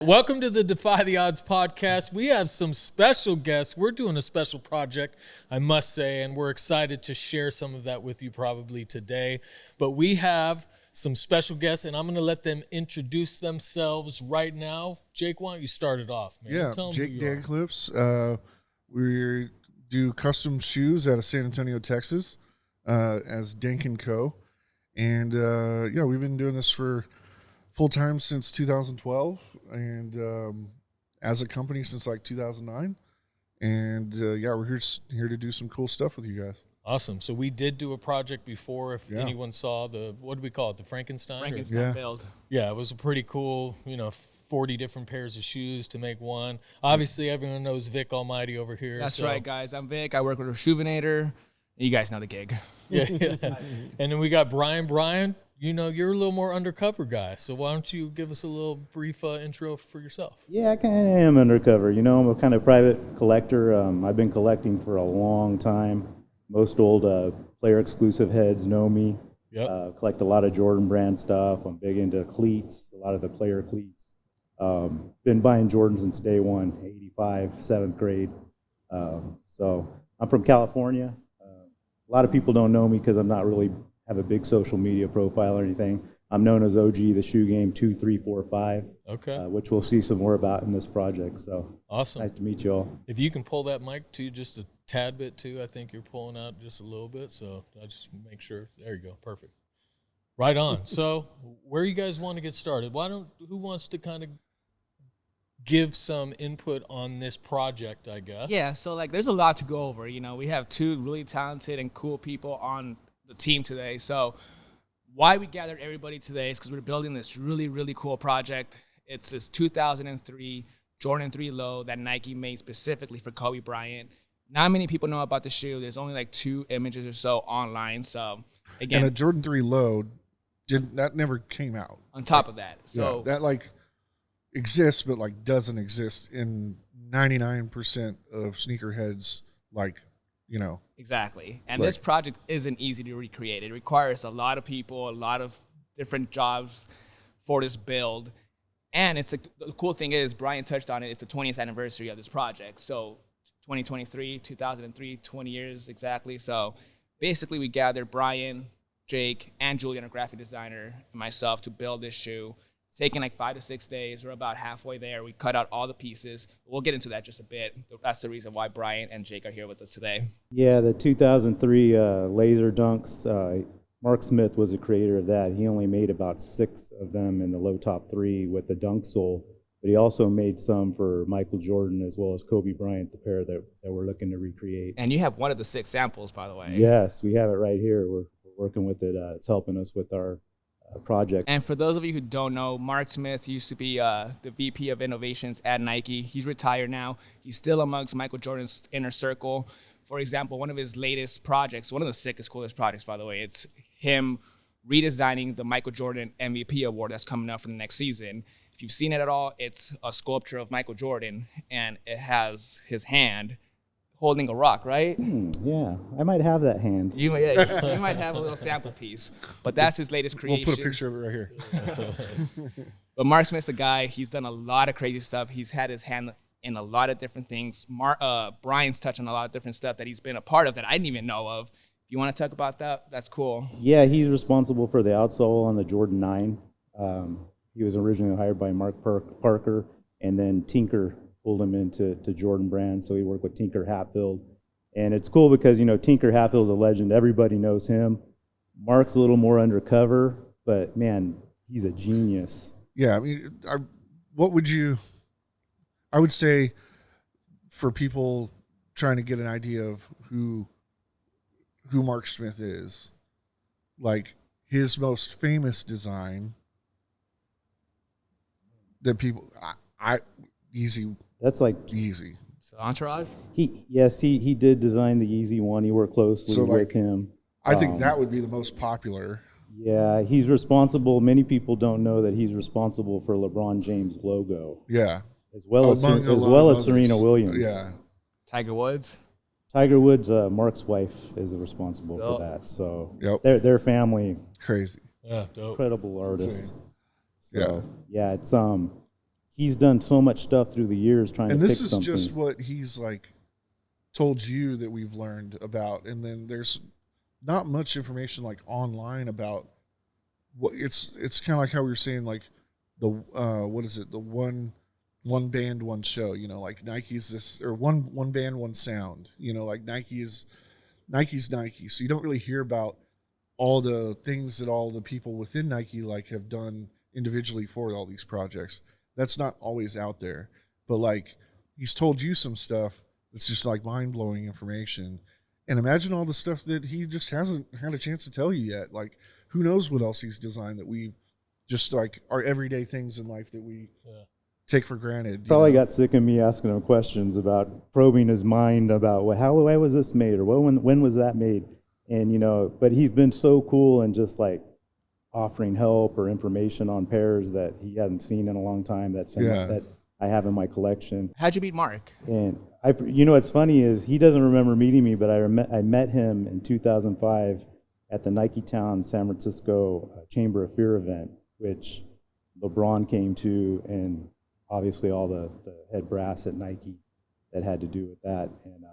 Welcome to the Defy the Odds podcast. We have some special guests. We're doing a special project, I must say, and we're excited to share some of that with you probably today. But we have some special guests, and I'm going to let them introduce themselves right now. Jake, why don't you start it off, man? Yeah, Tell them Jake who you are. Danclips. We do custom shoes out of San Antonio, Texas, as Dank Co. And, yeah, we've been doing this for full-time since 2012 and as a company since like 2009. And, yeah, we're here to do some cool stuff with you guys. Awesome. So we did do a project before. If anyone saw what did we call it? The Frankenstein build. Yeah, it was a pretty cool, 40 different pairs of shoes to make one. Obviously, everyone knows Vick Almighty over here. That's right, guys. I'm Vic. I work with Rejuvenator. You guys know the gig. Yeah. And then we got Brian. Brian, you're a little more undercover guy. So why don't you give us a little brief intro for yourself? Yeah, I kind of am undercover. I'm a kind of private collector. I've been collecting for a long time. Most old player-exclusive heads know me. Yep. Collect a lot of Jordan brand stuff. I'm big into cleats, a lot of the player cleats. Been buying Jordans since day one, 85, 7th grade. So I'm from California. A lot of people don't know me because I'm not really have a big social media profile or anything. I'm known as OG the Shoe Game 2345. Okay. Which we'll see some more about in this project. So awesome. Nice to meet you all. If you can pull that mic too, just a tad bit too, I think you're pulling out just a little bit. So I just make sure. There you go. Perfect. Right on. So where you guys want to get started? Who wants to kind of give some input on this project, I guess? Yeah, so there's a lot to go over. We have two really talented and cool people on the team today. So why we gathered everybody today is because we're building this really, really cool project. It's this 2003 Jordan 3 Low that Nike made specifically for Kobe Bryant. Not many people know about the shoe. There's only 2 images or so online. So again, and a Jordan 3 Low that never came out. On top of that, so yeah, that exists, but doesn't exist in 99% of sneakerheads. Exactly. And this project isn't easy to recreate. It requires a lot of people, a lot of different jobs for this build. And the cool thing is, Brian touched on it, it's the 20th anniversary of this project. So 2023, 2003, 20 years exactly. So basically we gathered Brian, Jake, and Julian, our graphic designer, and myself to build this shoe. It's taken 5 to 6 days. We're about halfway there. We cut out all the pieces. We'll get into that just a bit. That's the reason why Brian and Jake are here with us today. Yeah, the 2003 laser dunks, Mark Smith was the creator of that. He only made about 6 of them in the low top 3 with the dunk sole, but he also made some for Michael Jordan as well as Kobe Bryant, the pair that we're looking to recreate. And you have one of the 6 samples, by the way. Yes, we have it right here. We're working with it. It's helping us with our project. And for those of you who don't know, Mark Smith used to be the VP of Innovations at Nike. He's retired now. He's still amongst Michael Jordan's inner circle. For example, one of his latest projects, one of the sickest, coolest projects, by the way, it's him redesigning the Michael Jordan MVP award that's coming up for the next season. If you've seen it at all, it's a sculpture of Michael Jordan, and it has his hand holding a rock, right? Yeah, I might have that hand. You might have a little sample piece, but that's his latest creation. We'll put a picture of it right here. But Mark Smith's a guy. He's done a lot of crazy stuff. He's had his hand in a lot of different things. Brian's touched on a lot of different stuff that he's been a part of that I didn't even know of. If you want to talk about that, that's cool. Yeah, he's responsible for the outsole on the Jordan 9. He was originally hired by Mark Parker, and then Tinker pulled him into Jordan Brand, so he worked with Tinker Hatfield. And it's cool because, Tinker Hatfield's a legend. Everybody knows him. Mark's a little more undercover, but, man, he's a genius. Yeah, I mean, I would say for people trying to get an idea of who Mark Smith is, his most famous design that people, Yeezy. That's Yeezy. So Entourage? He did design the Yeezy one. He worked closely with him. I think that would be the most popular. Yeah, he's responsible. Many people don't know that he's responsible for LeBron James' logo. Yeah. As well as Serena Williams. Yeah. Tiger Woods? Tiger Woods, Mark's wife, is responsible for that. So their family, crazy. Yeah, dope. Incredible artists. So, yeah, it's he's done so much stuff through the years trying and to this fix is something. just what he's like told you that we've learned about, and then there's not much information like online about what it's kind of like how we were saying, like the what is it, the one band, one show, you know, like Nike's this, or one band, one sound, you know, like Nike's Nike. So you don't really hear about all the things that all the people within Nike like have done individually for all these projects. That's not always out there. But like he's told you some stuff that's just like mind-blowing information. And imagine all the stuff that he just hasn't had a chance to tell you yet. Like who knows what else he's designed that we just like our everyday things in life that we take for granted. Probably got sick of me asking him questions about probing his mind about why was this made, or when was that made, and you know. But he's been so cool and just like offering help or information on pairs that he hadn't seen in a long time. That I have in my collection. How'd you meet Mark? And you know, what's funny is he doesn't remember meeting me, but I met him in 2005 at the Nike Town San Francisco Chamber of Fear event, which LeBron came to, and obviously all the head brass at Nike that had to do with that. And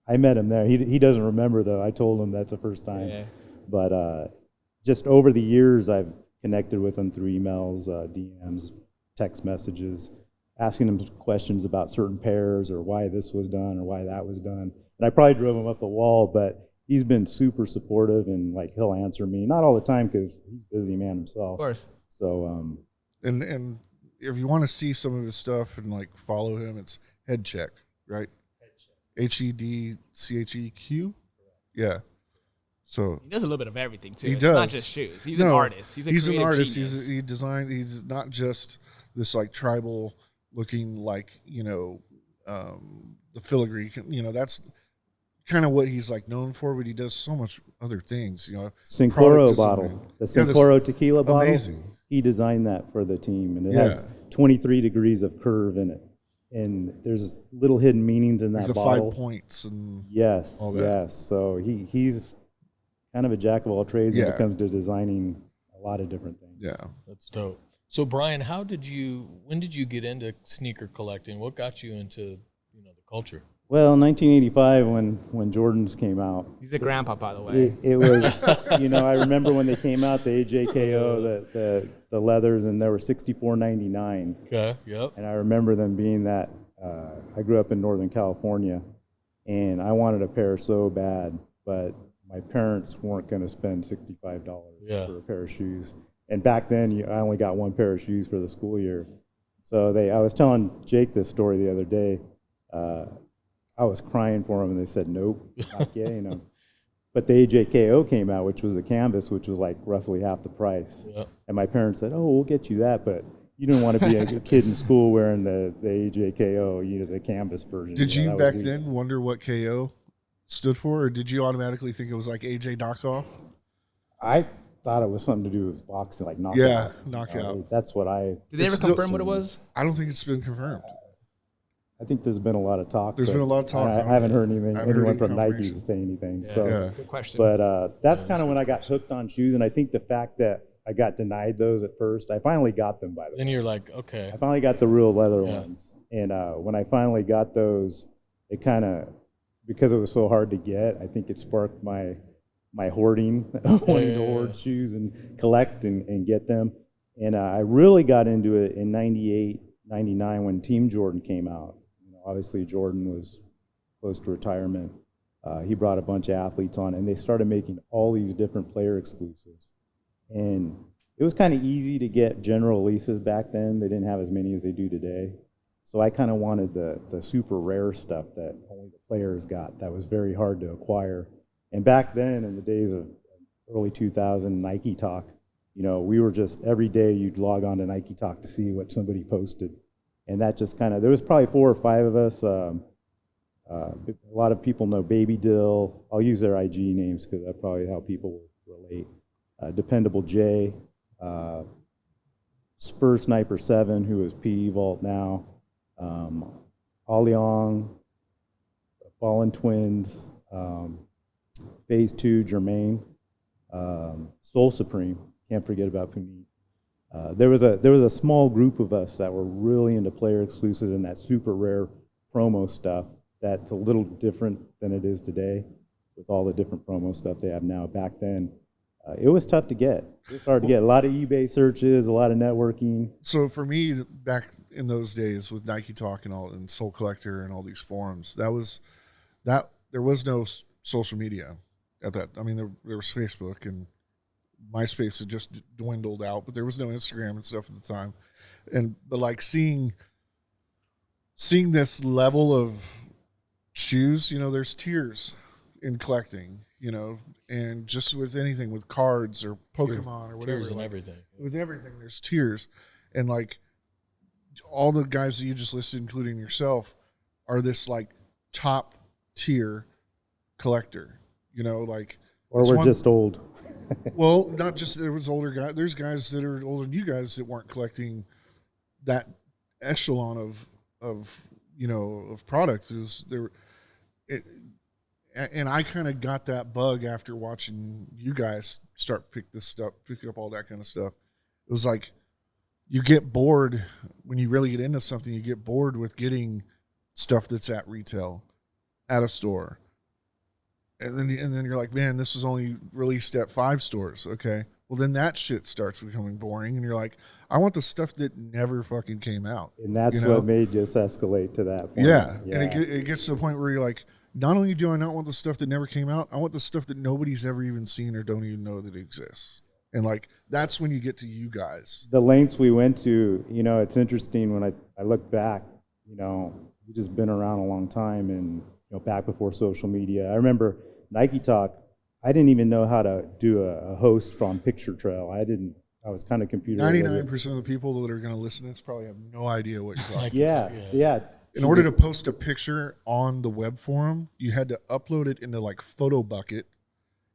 I met him there. He doesn't remember, though. I told him that's the first time. Yeah. But just over the years, I've connected with him through emails, DMs, text messages, asking him questions about certain pairs or why this was done or why that was done. And I probably drove him up the wall, but he's been super supportive, and like he'll answer me. Not all the time because he's a busy man himself. Of course. So and if you want to see some of his stuff and like follow him, it's Head Check, right? HEDCHEQ. Yeah. So he does a little bit of everything too. He It's does. not just shoes. He's an artist. He's an artist. Genius. He designed. He's not just this like tribal looking, like, you know, the filigree. You know, that's kind of what he's like known for, but he does so much other things. You know, Sincoro bottle, the Sincoro tequila bottle. Amazing. He designed that for the team, and it has 23 degrees of curve in it, and there's little hidden meanings in that the bottle. 5 points and all that. Yes. So he's kind of a jack of all trades when it comes to designing a lot of different things. Yeah, that's dope. So Brian, when did you get into sneaker collecting? What got you into the culture? Well, 1985 when Jordans came out. He's a grandpa, by the way. It was, I remember when they came out, the AJKO, the leathers, and they were $64.99. Okay, yep. And I remember them being that. I grew up in Northern California, and I wanted a pair so bad, but my parents weren't going to spend $65 for a pair of shoes. And back then, I only got one pair of shoes for the school year. So I was telling Jake this story the other day. I was crying for them, and they said, nope, not yet, But the AJKO came out, which was a canvas, which was like roughly half the price. Yep. And my parents said, oh, we'll get you that, but you didn't want to be a kid in school wearing the AJKO, the canvas version. Did you back then wonder what KO stood for, or did you automatically think it was like AJ knockoff? I thought it was something to do with boxing, like knockout. Yeah, knockout. That's what I... Did they ever confirm what it was? I don't think it's been confirmed. I think there's been a lot of talk. There's been a lot of talk. I haven't heard anyone from Nike to say anything. Good question. But that's kind of when I got hooked on shoes, and I think the fact that I got denied those at first, I finally got them, by the way. Then you're like, okay. I finally got the real leather ones. And when I finally got those, it kind of, because it was so hard to get, I think it sparked my hoarding, wanting to hoard shoes and collect and get them. And I really got into it in 98, 99 when Team Jordan came out. Obviously, Jordan was close to retirement. He brought a bunch of athletes on, and they started making all these different player exclusives. And it was kind of easy to get general releases back then. They didn't have as many as they do today. So I kind of wanted the super rare stuff that only the players got. That was very hard to acquire. And back then, in the days of early 2000 Nike Talk, we were just, every day you'd log on to Nike Talk to see what somebody posted. And that just kind of, there was probably 4 or 5 of us. A lot of people know Baby Dill. I'll use their IG names because that's probably how people will relate. Dependable J, Spur Sniper 7, who is PE Vault now, Aliong, Ballin Twins, Phase 2, Jermaine, Soul Supreme, can't forget about Puneet. There was a small group of us that were really into player exclusives and that super rare promo stuff. That's a little different than it is today, with all the different promo stuff they have now. Back then, it was tough to get. It was hard to get. A lot of eBay searches, a lot of networking. So for me, back in those days with Nike Talk and all, and Soul Collector and all these forums, there was no social media at that. I mean, there was Facebook, and MySpace had just dwindled out, but there was no Instagram and stuff at the time. But like seeing this level of shoes, there's tiers in collecting, and just with anything, with cards or Pokemon or whatever. Tiers and everything. With everything, there's tiers. And like all the guys that you just listed, including yourself, are this like top tier collector, like. Or we're just old. Well, not just, there was older guys. There's guys that are older than you guys that weren't collecting that echelon of product. And I kind of got that bug after watching you guys start pick up all that kind of stuff. It was like you get bored when you really get into something. You get bored with getting stuff that's at retail, at a store, and then you're like, man, this was only released at 5 stores. Okay, well then that shit starts becoming boring, and you're like, I want the stuff that never fucking came out. And that's what made us escalate to that point. Yeah. And it gets to the point where you're like, not only do I not want the stuff that never came out, I want the stuff that nobody's ever even seen or don't even know that it exists. And like, that's when you get to you guys. The lengths we went to, it's interesting when I look back, we've just been around a long time, and, back before social media. I remember Nike Talk, I didn't even know how to do a host from Picture Trail. I was kind of computer 99% of the people that are going to listen to this probably have no idea what you're talking about. Yeah. In order to post a picture on the web forum, you had to upload it into like PhotoBucket,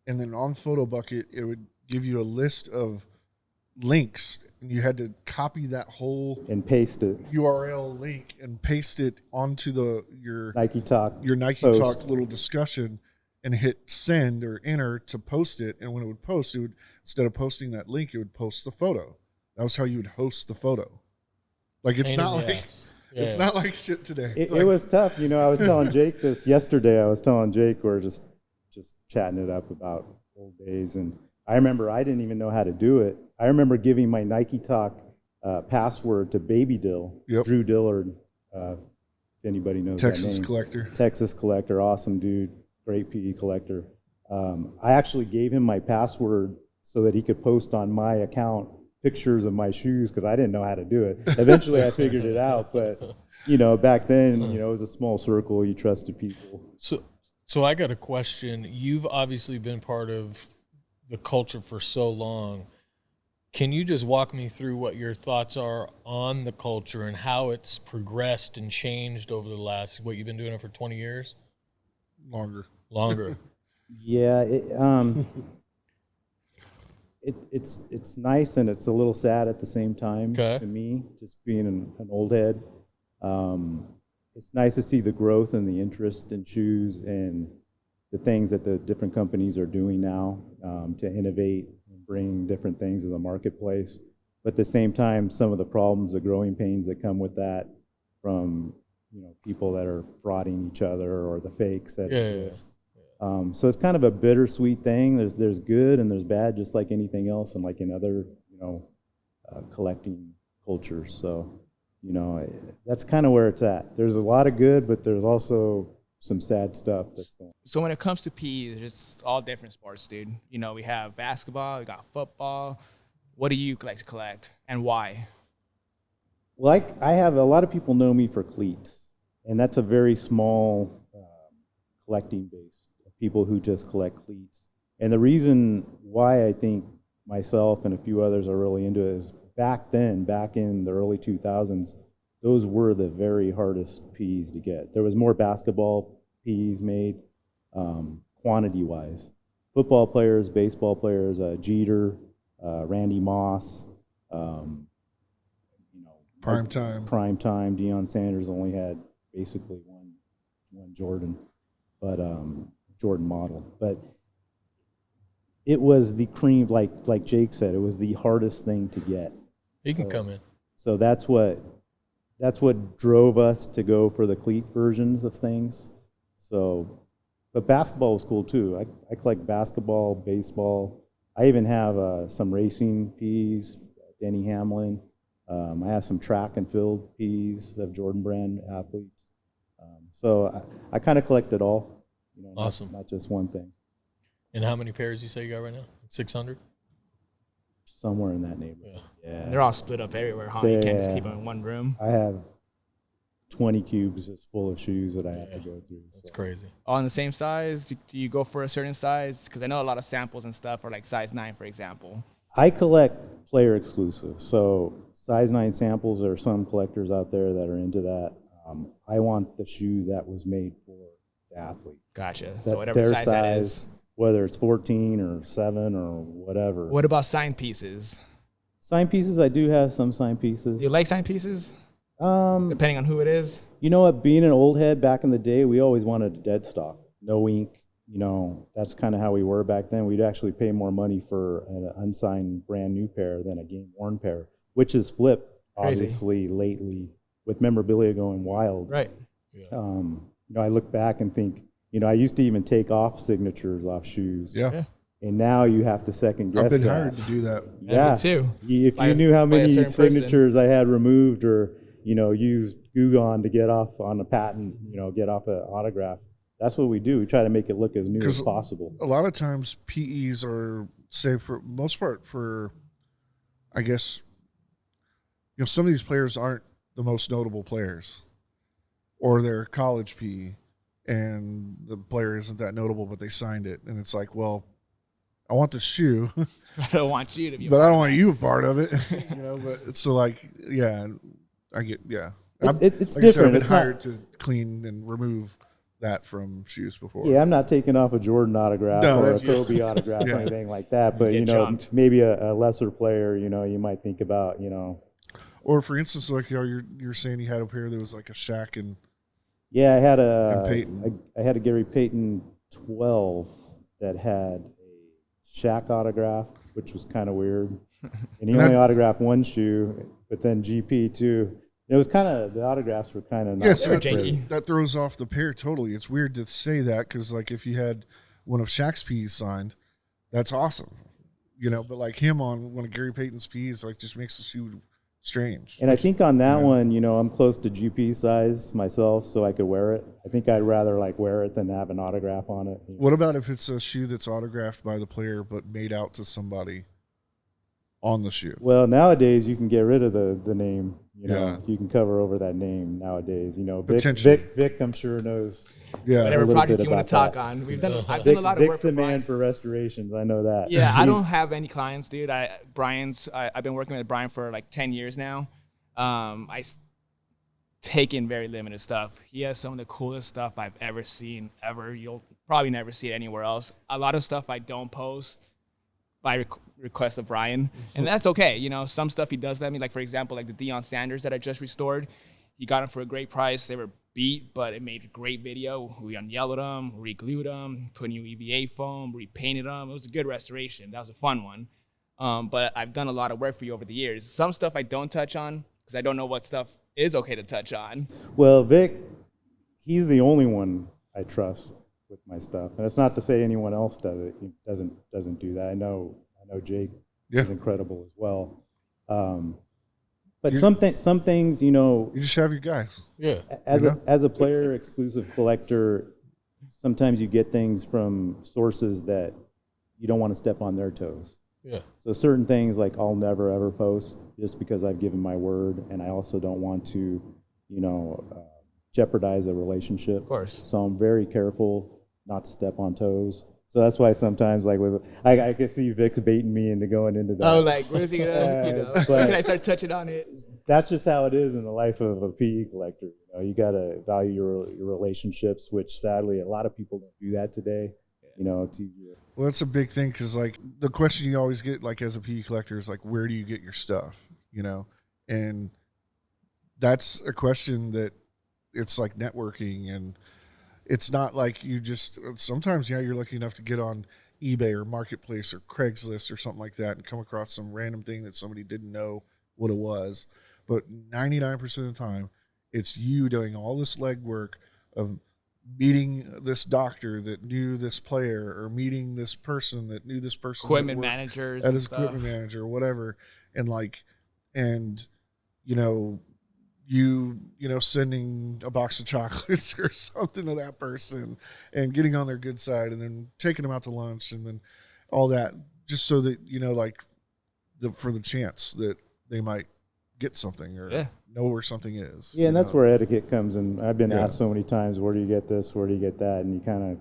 and then on PhotoBucket, it would give you a list of links, and you had to copy that whole and paste it URL link and paste it onto your Nike Talk Talk little discussion, and hit send or enter to post it. And when it would post, instead of posting that link, it would post the photo. That was how you would host the photo. Like it's not like. Yeah. It's not like shit today. It was tough. I was telling Jake this yesterday. I was telling Jake, we're just chatting it up about old days. And I remember I didn't even know how to do it. I remember giving my Nike Talk password to Baby Dill, Drew Dillard, if anybody knows that name. Texas collector, awesome dude, great PE collector. I actually gave him my password so that he could post on my account pictures of my shoes, because I didn't know how to do it. Eventually I figured it out, but back then, it was a small circle. You trusted people. So I got a question. You've obviously been part of the culture for so long. Can you just walk me through what your thoughts are on the culture and how it's progressed and changed over the last, you've been doing it for 20 years? Longer. Yeah. It's nice, and it's a little sad at the same time to me, just being an old head. It's nice to see the growth and the interest in shoes and the things that the different companies are doing now to innovate and bring different things to the marketplace. But at the same time, some of the problems, the growing pains that come with that from people that are frauding each other or the fakes that exist. So it's kind of a bittersweet thing. There's good and there's bad, just like anything else, and like in other collecting cultures. So that's kind of where it's at. There's a lot of good, but there's also some sad stuff that's going on. So when it comes to PE, there's just all different sports, dude. We have basketball, we got football. What do you like to collect, and why? Well, I have a lot of people know me for cleats, and that's a very small collecting base. People who just collect cleats. And the reason why I think myself and a few others are really into it is back in the early 2000s, those were the very hardest PEs to get. There was more basketball PEs made quantity-wise. Football players, baseball players, Jeter, Randy Moss, Prime time, Deion Sanders only had basically one Jordan, but Jordan model. But it was the cream, like Jake said, it was the hardest thing to get. He can come in. So that's what drove us to go for the cleat versions of things. So, but basketball was cool too. I collect basketball, baseball. I even have some racing P's, Denny Hamlin. I have some track and field P's of Jordan Brand athletes. So I kind of collect it all. You know, Awesome. Not just one thing. And how many pairs you say you got right now? 600? Somewhere in that neighborhood. Yeah. Yeah. And they're all split up everywhere, huh? You can't just keep them in one room. I have 20 cubes just full of shoes that I have to go through. That's crazy. All in the same size? Do you go for a certain size? Because I know a lot of samples and stuff are like size 9, for example. I collect player exclusive. So size 9 samples, there are some collectors out there that are into that. I want the shoe that was made for the athlete. Gotcha. That So whatever their size that is. Whether it's 14 or 7 or whatever. What about signed pieces? Signed pieces, I do have some signed pieces. Do you like signed pieces? Um, Depending on who it is? You know what? Being an old head back in the day, we always wanted a dead stock, no ink. You know, that's kind of how we were back then. We'd actually pay more money for an unsigned brand new pair than a game worn pair, which has flipped Crazy. obviously lately with memorabilia going wild. Right. Yeah. You know, I look back and think, you know, I used to even take off signatures off shoes. Yeah. And now you have to second guess I've been that. hired to do that. Yeah. Me too. If By- you knew how by a many certain person. signatures I had removed or, you know, used Gugon to get off on a patent, you know, get off an autograph, that's what we do. We try to make it look as new as 'Cause possible. A lot of times PEs are, say for most part, for, I guess, you know, some of these players aren't the most notable players, or they're college PE and the player isn't that notable, but they signed it. And it's like, well, I want the shoe, I don't want you to be. but I don't want you a part of it. You know, but it's so like, yeah, I get, yeah. It's like I said, I've different. been It's not- hired to clean and remove that from shoes before. Yeah, I'm not taking off a Jordan autograph No, or a that's- Kobe autograph Yeah. or anything like that. But, get you know, jumped. maybe a lesser player, you know, you might think about, you know. Or for instance, like, you know, you're saying you had a pair that was like a Shaq and Yeah, I had And Peyton. I had a Gary Payton 12 that had a Shaq autograph, which was kind of weird. And he And only that- autographed one shoe, but then GP too. It was kind of, the autographs were kind of not yes, They were that, janky. that throws off the pair totally. It's weird to say that because like if you had one of Shaq's P's signed, that's awesome, you know. But like him on one of Gary Payton's P's, like just makes the shoe strange. And I think on that Yeah. one, you know, I'm close to GP size myself, so I could wear it. I think I'd rather like wear it than have an autograph on it. What about if it's a shoe that's autographed by the player but made out to somebody on the shoe? Well, nowadays you can get rid of the name. You know, Yeah. you can cover over that name nowadays. You know, Vic, Potentially. Vic, I'm sure knows. Yeah, Whatever little projects bit you want to about talk that. on. I've done Vic, a lot of work Vic's for a man Brian. for restorations. I know that. Yeah, I don't have any clients, dude. I've been working with Brian for like 10 years now. Take in very limited stuff. He has some of the coolest stuff I've ever seen, ever. You'll probably never see it anywhere else. A lot of stuff I don't post by request of Brian, and that's okay. You know, some stuff he does let me, like for example, like the Deion Sanders that I just restored. He got them for a great price. They were beat, but it made a great video. We unyellowed them, re-glued them, put new EVA foam, repainted them. It was a good restoration. That was a fun one. But I've done a lot of work for you over the years. Some stuff I don't touch on because I don't know what stuff is okay to touch on. Well, Vic, he's the only one I trust with my stuff, and it's not to say anyone else does it. He doesn't do that. I know Jake Yeah. is incredible as well. But You- some things, you know, you just have your guys. Yeah. as a player exclusive collector, sometimes you get things from sources that you don't want to step on their toes. Yeah. So certain things like I'll never ever post just because I've given my word, and I also don't want to, you know, jeopardize a relationship. Of course. So I'm very careful not to step on toes. So that's why sometimes, like with, I can see Vic's baiting me into going into that. Oh, like where's he gonna? You know, But- when can I start touching on it? That's just how it is in the life of a PE collector. You know, you gotta value your relationships, which sadly a lot of people don't do that today. You know, it's easier. Well, that's a big thing because, like, the question you always get, like, as a PE collector is, like, where do you get your stuff, you know? And that's a question that it's like networking, and it's not like you just – sometimes, yeah, you're lucky enough to get on eBay or Marketplace or Craigslist or something like that and come across some random thing that somebody didn't know what it was. But 99% of the time, it's you doing all this legwork of meeting this doctor that knew this player, or meeting this person that knew this person. Equipment managers. At his equipment manager, whatever. And sending a box of chocolates or something to that person and getting on their good side, and then taking them out to lunch, and then all that, just so that, for the chance that they might get something or know where something is. Yeah, and that's where etiquette comes in. I've been asked so many times, where do you get this? Where do you get that? And you kind of,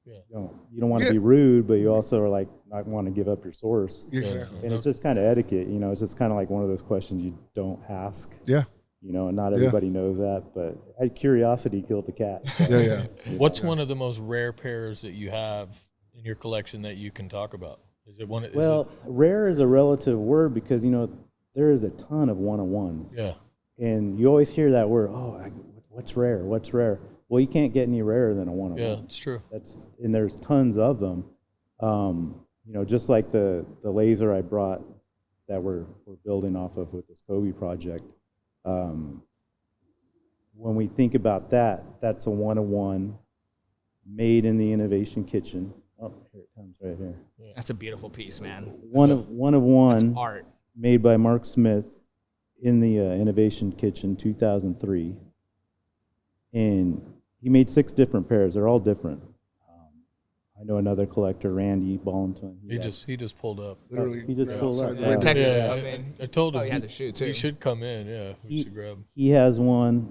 you don't want to be rude, but you also are like, not want to give up your source. Exactly. And it's just kind of etiquette, it's just kind of like one of those questions you don't ask. Yeah. And not everybody knows that, but curiosity killed the cat. So. Yeah. What's one of the most rare pairs that you have in your collection that you can talk about? Is it one? Rare is a relative word, because there is a ton of one-on-ones. Yeah. And you always hear that word. Oh, what's rare? What's rare? Well, you can't get any rarer than a one-on-one. Yeah, it's true. And there's tons of them. Just like the laser I brought that we're building off of with this Kobe project. When we think about that, that's a one-on-one made in the innovation kitchen. Oh, here it comes right here. That's a beautiful piece, man. One of one. That's art. Made by Mark Smith in the innovation kitchen, 2003. And he made 6 different pairs. They're all different. I know another collector, Randy Ballantyne. He just pulled up. Literally, he just pulled up. We're texting him to come in. I told him he has a shoe too. He should come in. Yeah, we should grab him. He has one.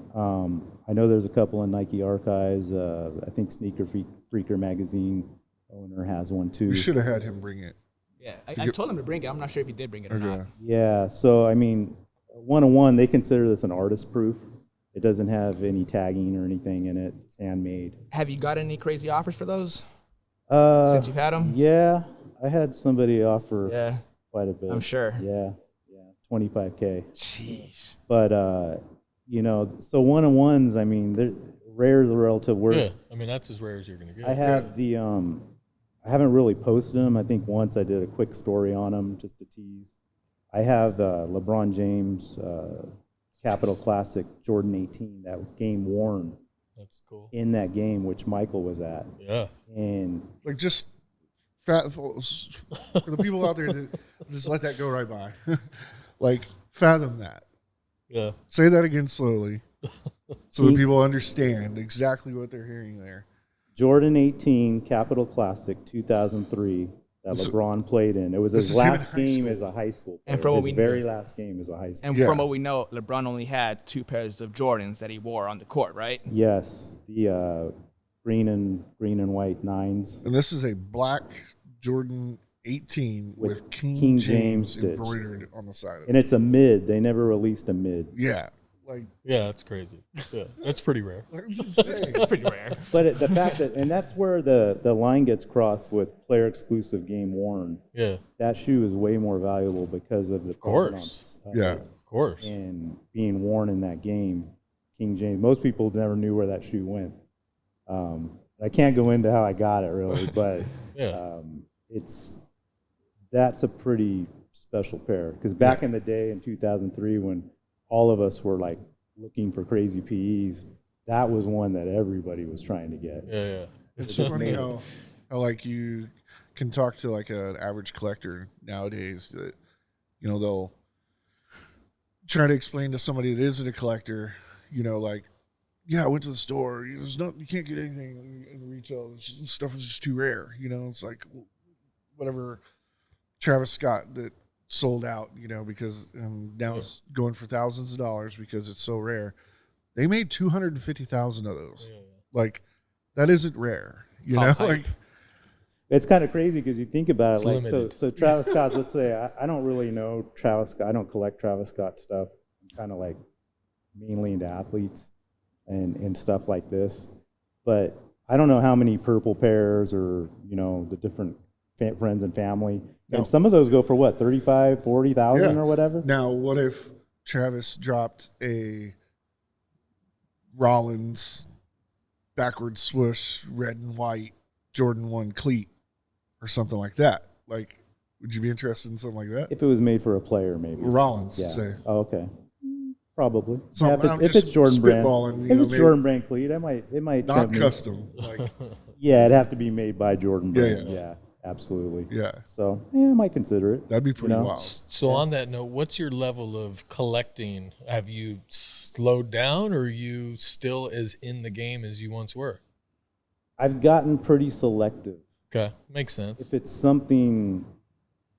I know there's a couple in Nike archives. I think Sneaker Freaker magazine owner has one too. We should have had him bring it. Yeah, I told him to bring it. I'm not sure if he did bring it or not. Yeah, so I mean, one-on-one, they consider this an artist proof. It doesn't have any tagging or anything in it. It's handmade. Have you got any crazy offers for those? Since you've had them? Yeah, I had somebody offer quite a bit. I'm sure. Yeah, $25K. Jeez. But so one-on-ones, I mean, rare is a relative word. Yeah, I mean, that's as rare as you're gonna get. I have I haven't really posted them. I think once I did a quick story on them just to tease. I have LeBron James Capital Classic Jordan 18 that was game worn. That's cool. In that game, which Michael was at. Yeah. And just for the people out there that just let that go right by. Fathom that. Yeah. Say that again slowly so that people understand exactly what they're hearing there. Jordan 18 Capital Classic 2003 that LeBron played in. It was his last game as a high school player. And from what we very last game as a high school. And from what we know, LeBron only had 2 pairs of Jordans that he wore on the court, right? Yes, the green and white 9s. And this is a black Jordan 18 with King James embroidered on the side of it. And it's a mid. They never released a mid. Yeah. Yeah, that's crazy. Yeah, that's pretty rare. It's pretty rare. But the fact that, and that's where the line gets crossed with player exclusive game worn. Yeah. That shoe is way more valuable because of the course. Of course. And being worn in that game, King James. Most people never knew where that shoe went. I can't go into how I got it really, but that's a pretty special pair. Because back in the day in 2003 when all of us were like looking for crazy PEs, that was one that everybody was trying to get. Yeah. It's funny how you can talk to an average collector nowadays that, they'll try to explain to somebody that isn't a collector, I went to the store. You can't get anything in retail. This stuff is just too rare. It's like whatever Travis Scott that sold out, because now it's going for thousands of dollars because it's so rare. They made 250,000 of those. Yeah. That isn't rare, it's kind of crazy because you think about it. So Travis Scott, let's say I don't really know Travis Scott. I don't collect Travis Scott stuff. I'm kind of mainly into athletes and stuff like this. But I don't know how many purple pairs or the different friends and family. No. And some of those go for what, 35, 40,000 or whatever? Now, what if Travis dropped a Rollins backward swoosh, red and white, Jordan 1 cleat or something like that? Would you be interested in something like that? If it was made for a player, maybe. Rollins, Yeah. say. Oh, okay. Probably. So Yeah, if it's Jordan brand, spitballing, if it's Jordan brand cleat, it might not tempt me. custom. Like, Yeah, it'd have to be made by Jordan brand. Yeah. Yeah, absolutely. yeah, So I might consider it. that'd be pretty know? wild. So on that note, what's your level of collecting? Have you slowed down, or are you still as in the game as you once were? I've gotten pretty selective. Okay, makes sense. If it's something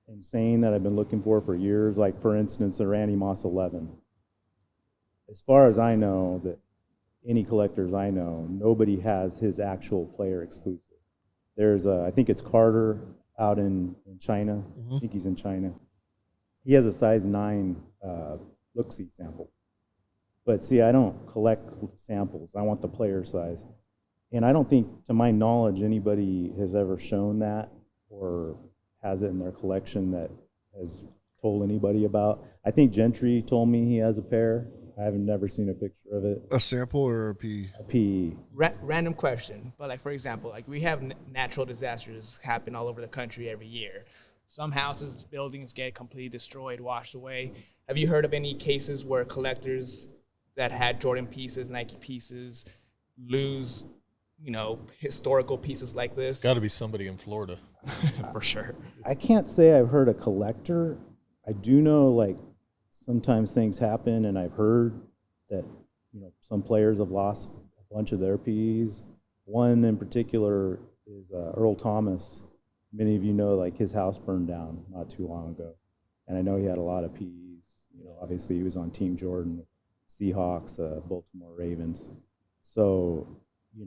insane that I've been looking for years, like for instance, the Randy Moss 11. As far as I know, that any collectors I know, nobody has his actual player exclusive. There's I think it's Carter out in China. I think he's in China. He has a size 9 look-see sample. But see, I don't collect samples. I want the player size. And I don't think, to my knowledge, anybody has ever shown that or has it in their collection that has told anybody about. I think Gentry told me he has a pair. I haven't never seen a picture of it. A sample or a P? A PE. Random question, but like for example, like we have natural disasters happen all over the country every year. Some houses, buildings get completely destroyed, washed away. Have you heard of any cases where collectors that had Jordan pieces, Nike pieces, lose, historical pieces like this? Got to be somebody in Florida. For sure. I can't say I've heard a collector. I do know, like, sometimes things happen, and I've heard that, some players have lost a bunch of their PEs. One in particular is Earl Thomas. Many of you know, like, his house burned down not too long ago. And I know he had a lot of PEs. Obviously he was on Team Jordan, Seahawks, Baltimore Ravens. So,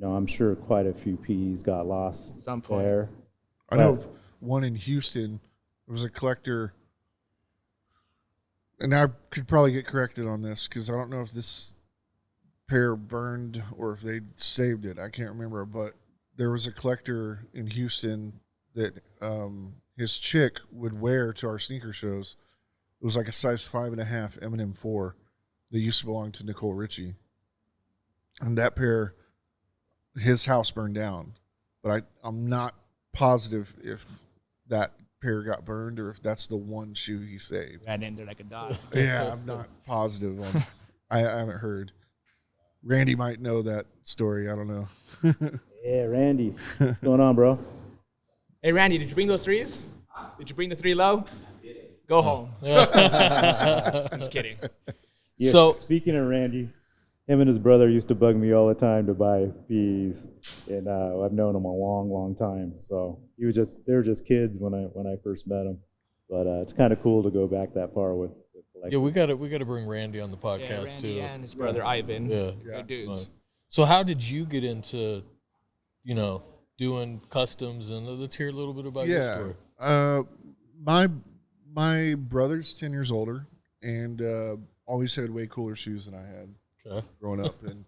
I'm sure quite a few PEs got lost at some point. there. I know of one in Houston. There was a collector, and I could probably get corrected on this because I don't know if this pair burned or if they saved it. I can't remember, but there was a collector in Houston that his chick would wear to our sneaker shows. It was like a size 5.5 M&M 4 that used to belong to Nicole Richie. And that pair, his house burned down. But I'm not positive if that pair got burned or if that's the one shoe he saved. Ran in there like a dog. Yeah, I'm not positive on I haven't heard. Randy might know that story. I don't know. Yeah, Randy. What's going on, bro? Hey, Randy, did you bring those threes? Did you bring the 3 low? Go home. I'm just kidding. Yeah, So- speaking of Randy, him and his brother used to bug me all the time to buy PEs, and I've known him a long, long time. So they were just kids when I first met him. But it's kind of cool to go back that far with Yeah, we got to bring Randy on the Yeah, podcast Randy too. and his brother Ivan. Yeah. Good dudes. So how did you get into, doing customs? And let's hear a little bit about your story. My brother's 10 years older and always had way cooler shoes than I had growing up. And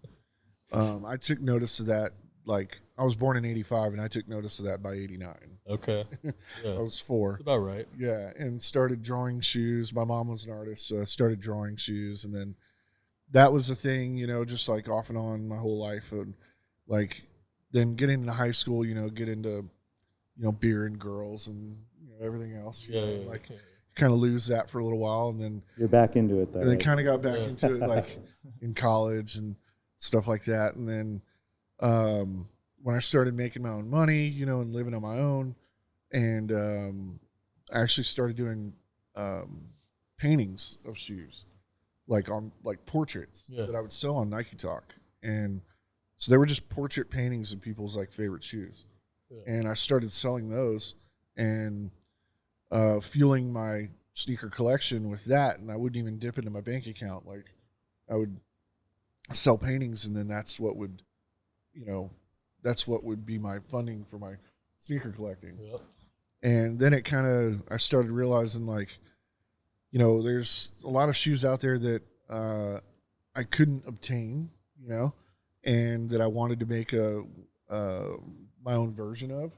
I took notice of that. Like, I was born in 85, and I took notice of that by 89. Okay. Yeah. I was 4. That's about right. Yeah, and started drawing shoes. My mom was an artist, so I started drawing shoes. And then that was the thing, just like off and on my whole life. And like then getting into high school, get into, beer and girls and everything else. Kind of lose that for a little while, and then You're back into it, though. and then right? kind of got back into it like in college and stuff like that. And then when I started making my own money, and living on my own, and I actually started doing paintings of shoes, like on like portraits that I would sell on Nike Talk. And so they were just portrait paintings of people's like favorite shoes. And I started selling those and fueling my sneaker collection with that. And I wouldn't even dip into my bank account. Like, I would sell paintings, and then that's what would be my funding for my sneaker collecting. Yep. And then I started realizing, like, there's a lot of shoes out there that I couldn't obtain, and that I wanted to make my own version of.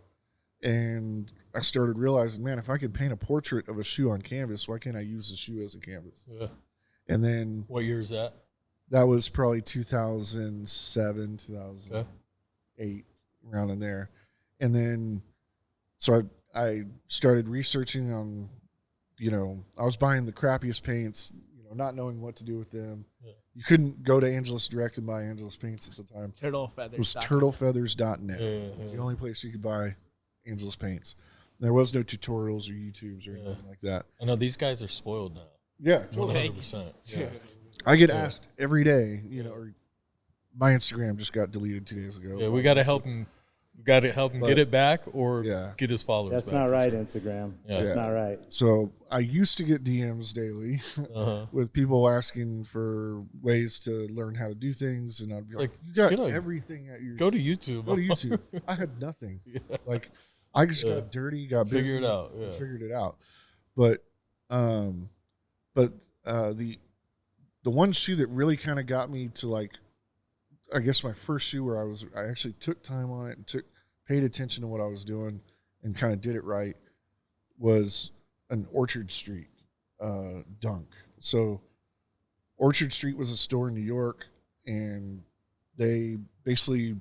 And I started realizing, man, if I could paint a portrait of a shoe on canvas, why can't I use the shoe as a canvas? Yeah. And then What year is that? that was probably 2007, 2008, around in there. And then, so I started researching on, I was buying the crappiest paints, not knowing what to do with them. Yeah. You couldn't go to Angelus Direct and buy Angelus paints at the time. Turtle Feathers. It was turtlefeathers.net. It was the only place you could buy Angelus paints. There was no tutorials or YouTubes or anything like that. I know these guys are spoiled now. Yeah, totally. 100%. Yeah. I get asked every day, or my Instagram just got deleted 2 days ago. Yeah, we got to help him. We got to help him get it back or get his followers That's back. That's not right, Instagram. That's not right. So I used to get DMs daily with people asking for ways to learn how to do things. And I'd be like, you got everything at your... Go to YouTube. Go to YouTube. I had nothing. Like, I just got dirty, got busy. Figured it out. Figured it out. But the one shoe that really kind of got me to, like, I guess my first shoe where I actually took time on it and paid attention to what I was doing and kind of did it right was an Orchard Street dunk. So Orchard Street was a store in New York, and they basically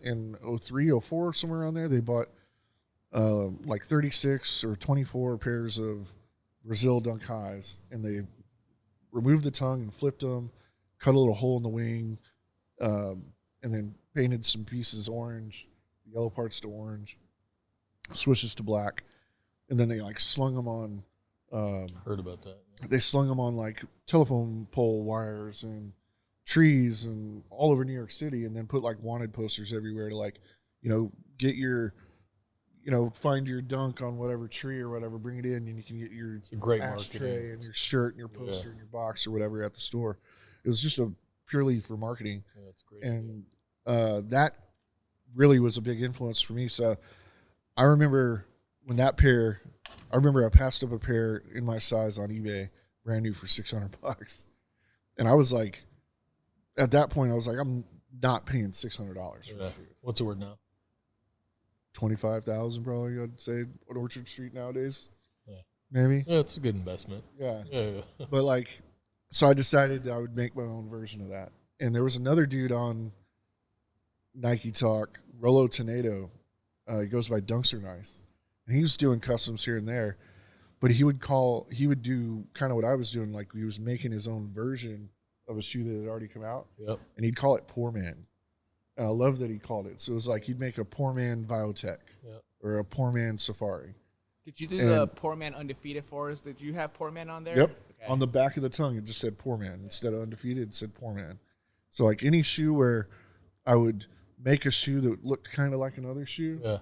in 03, 04, somewhere around there, they bought like 36 or 24 pairs of Brazil dunk highs, and they removed the tongue and flipped them, cut a little hole in the wing, and then painted some pieces orange, the yellow parts to orange, swishes to black, and then they like slung them on. Heard about that. Yeah. They slung them on like telephone pole wires and trees and all over New York City, and then put like wanted posters everywhere to like, get your, find your dunk on whatever tree or whatever, bring it in, and you can get your ashtray and your shirt and your poster and your box or whatever at the store. It was just purely for marketing. Yeah, that's great. And that really was a big influence for me. So I remember when I passed up a pair in my size on eBay, brand new for $600. And I was like, at that point, I was like, I'm not paying $600 for that shoe. What's it worth now? 25,000 probably, I'd say, at Orchard Street nowadays. Yeah. Maybe. Yeah, it's a good investment. Yeah. Yeah. But like, so I decided I would make my own version of that. And there was another dude on Nike Talk, Rolo Tenedo. He goes by Dunks Are Nice. And he was doing customs here and there. But he would do kind of what I was doing. Like, he was making his own version of a shoe that had already come out. Yep. And he'd call it Poor Man. And I love that he called it. So it was like he'd make a Poor Man Biotech or a Poor Man Safari. Did you do the Poor Man Undefeated for us? Did you have Poor Man on there? Yep. Okay. On the back of the tongue, it just said Poor Man. Instead of Undefeated, it said Poor Man. So like any shoe where I would make a shoe that looked kind of like another shoe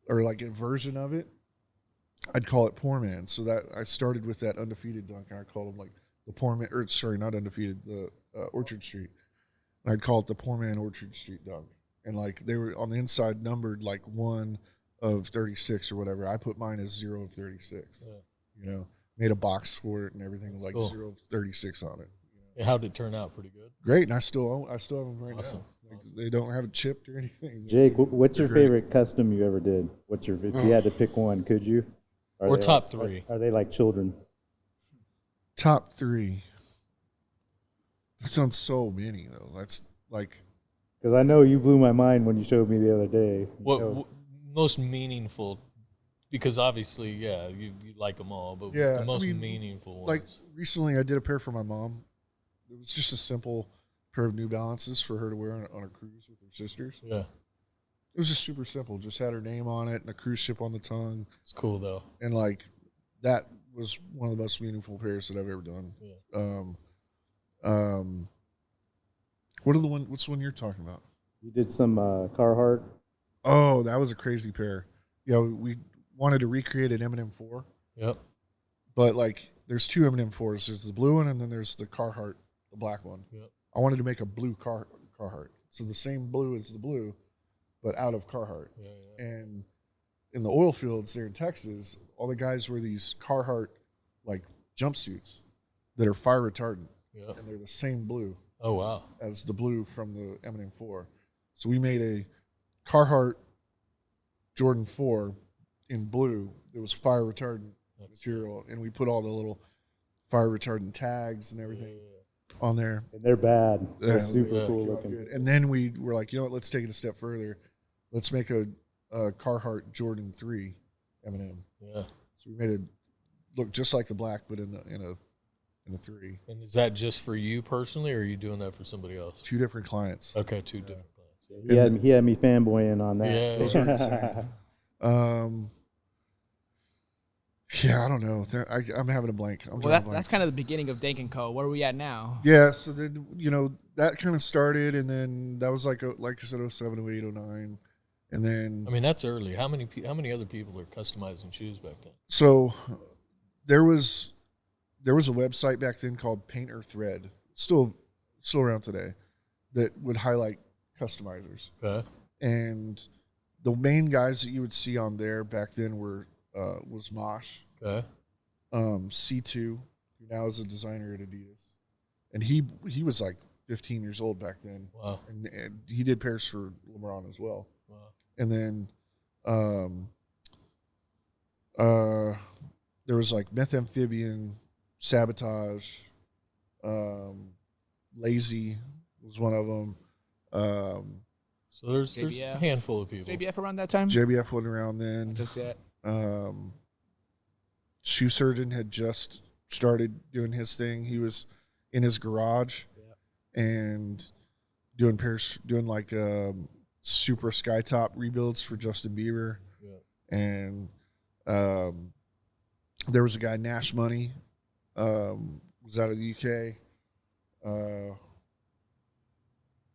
or like a version of it, I'd call it Poor Man. So that I started with that Undefeated dunk, and I called them like the Poor Man, or sorry, not Undefeated, the Orchard Street. And I'd call it the Poor Man Orchard Street dunk. And like they were on the inside numbered like 1 of 36 or whatever. I put mine as 0 of 36. Yeah. Made a box for it and everything with like cool. 0 of 36 on it. How did it turn out? Pretty good. Great, and I still have them right now. Like, they don't have it chipped or anything. Jake, what's your favorite custom you ever did? If you had to pick one, could you? Or top 3? Are they like children? Top 3. That sounds so many though. That's like, because I know you blew my mind when you showed me the other day. What most meaningful? Because obviously, you like them all, but the most meaningful ones. Like recently, I did a pair for my mom. It was just a simple pair of New Balances for her to wear on a cruise with her sisters. Yeah. It was just super simple. Just had her name on it and a cruise ship on the tongue. It's cool though. And like that was one of the most meaningful pairs that I've ever done. Yeah. What's the one you're talking about? You did some Carhartt. Oh, that was a crazy pair. Yeah, we wanted to recreate an M&M 4. Yep. But like there's 2 M&M 4s. There's the blue one and then there's the Carhartt, the black one. Yep. I wanted to make a blue Carhartt. So the same blue as the blue, but out of Carhartt. Yeah. And in the oil fields there in Texas, all the guys wear these Carhartt like jumpsuits that are fire retardant. Yeah. And they're the same blue. Oh wow. As the blue from the M&M 4. So we made a Carhartt Jordan 4 in blue. It was fire retardant material, and we put all the little fire retardant tags and everything on there. And they're bad. They're super cool looking. Good. And then we were like, you know what? Let's take it a step further. Let's make a Carhartt Jordan 3, M&M. Yeah. So we made it look just like the black, but in a 3. And is that just for you personally, or are you doing that for somebody else? 2 different clients. Okay, 2 different clients. He had me fanboying on that. Yeah. Those are insane. Yeah, I don't know. I'm having a blank. That's kind of the beginning of Dank Co. Where are we at now? Yeah, so then, that kind of started, and then that was like I said, 07, 08, 09. And then, I mean, that's early. How many other people are customizing shoes back then? so there was a website back then called Paint or Thread, still around today, that would highlight customizers. Okay. And the main guys that you would see on there back then was Mosh, Okay. C2, who now is a designer at Adidas, and he was like 15 years old back then. Wow. And he did pairs for LeBron as well. Wow. And then there was like Methamphibian, Sabotage, Lazy was one of them. So there's a handful of people. JBF around that time? JBF wasn't around then. Just yet. Shoe Surgeon had just started doing his thing. He was in his garage and doing like super skytop rebuilds for Justin Bieber. Yeah. And there was a guy, Nash Money, was out of the UK.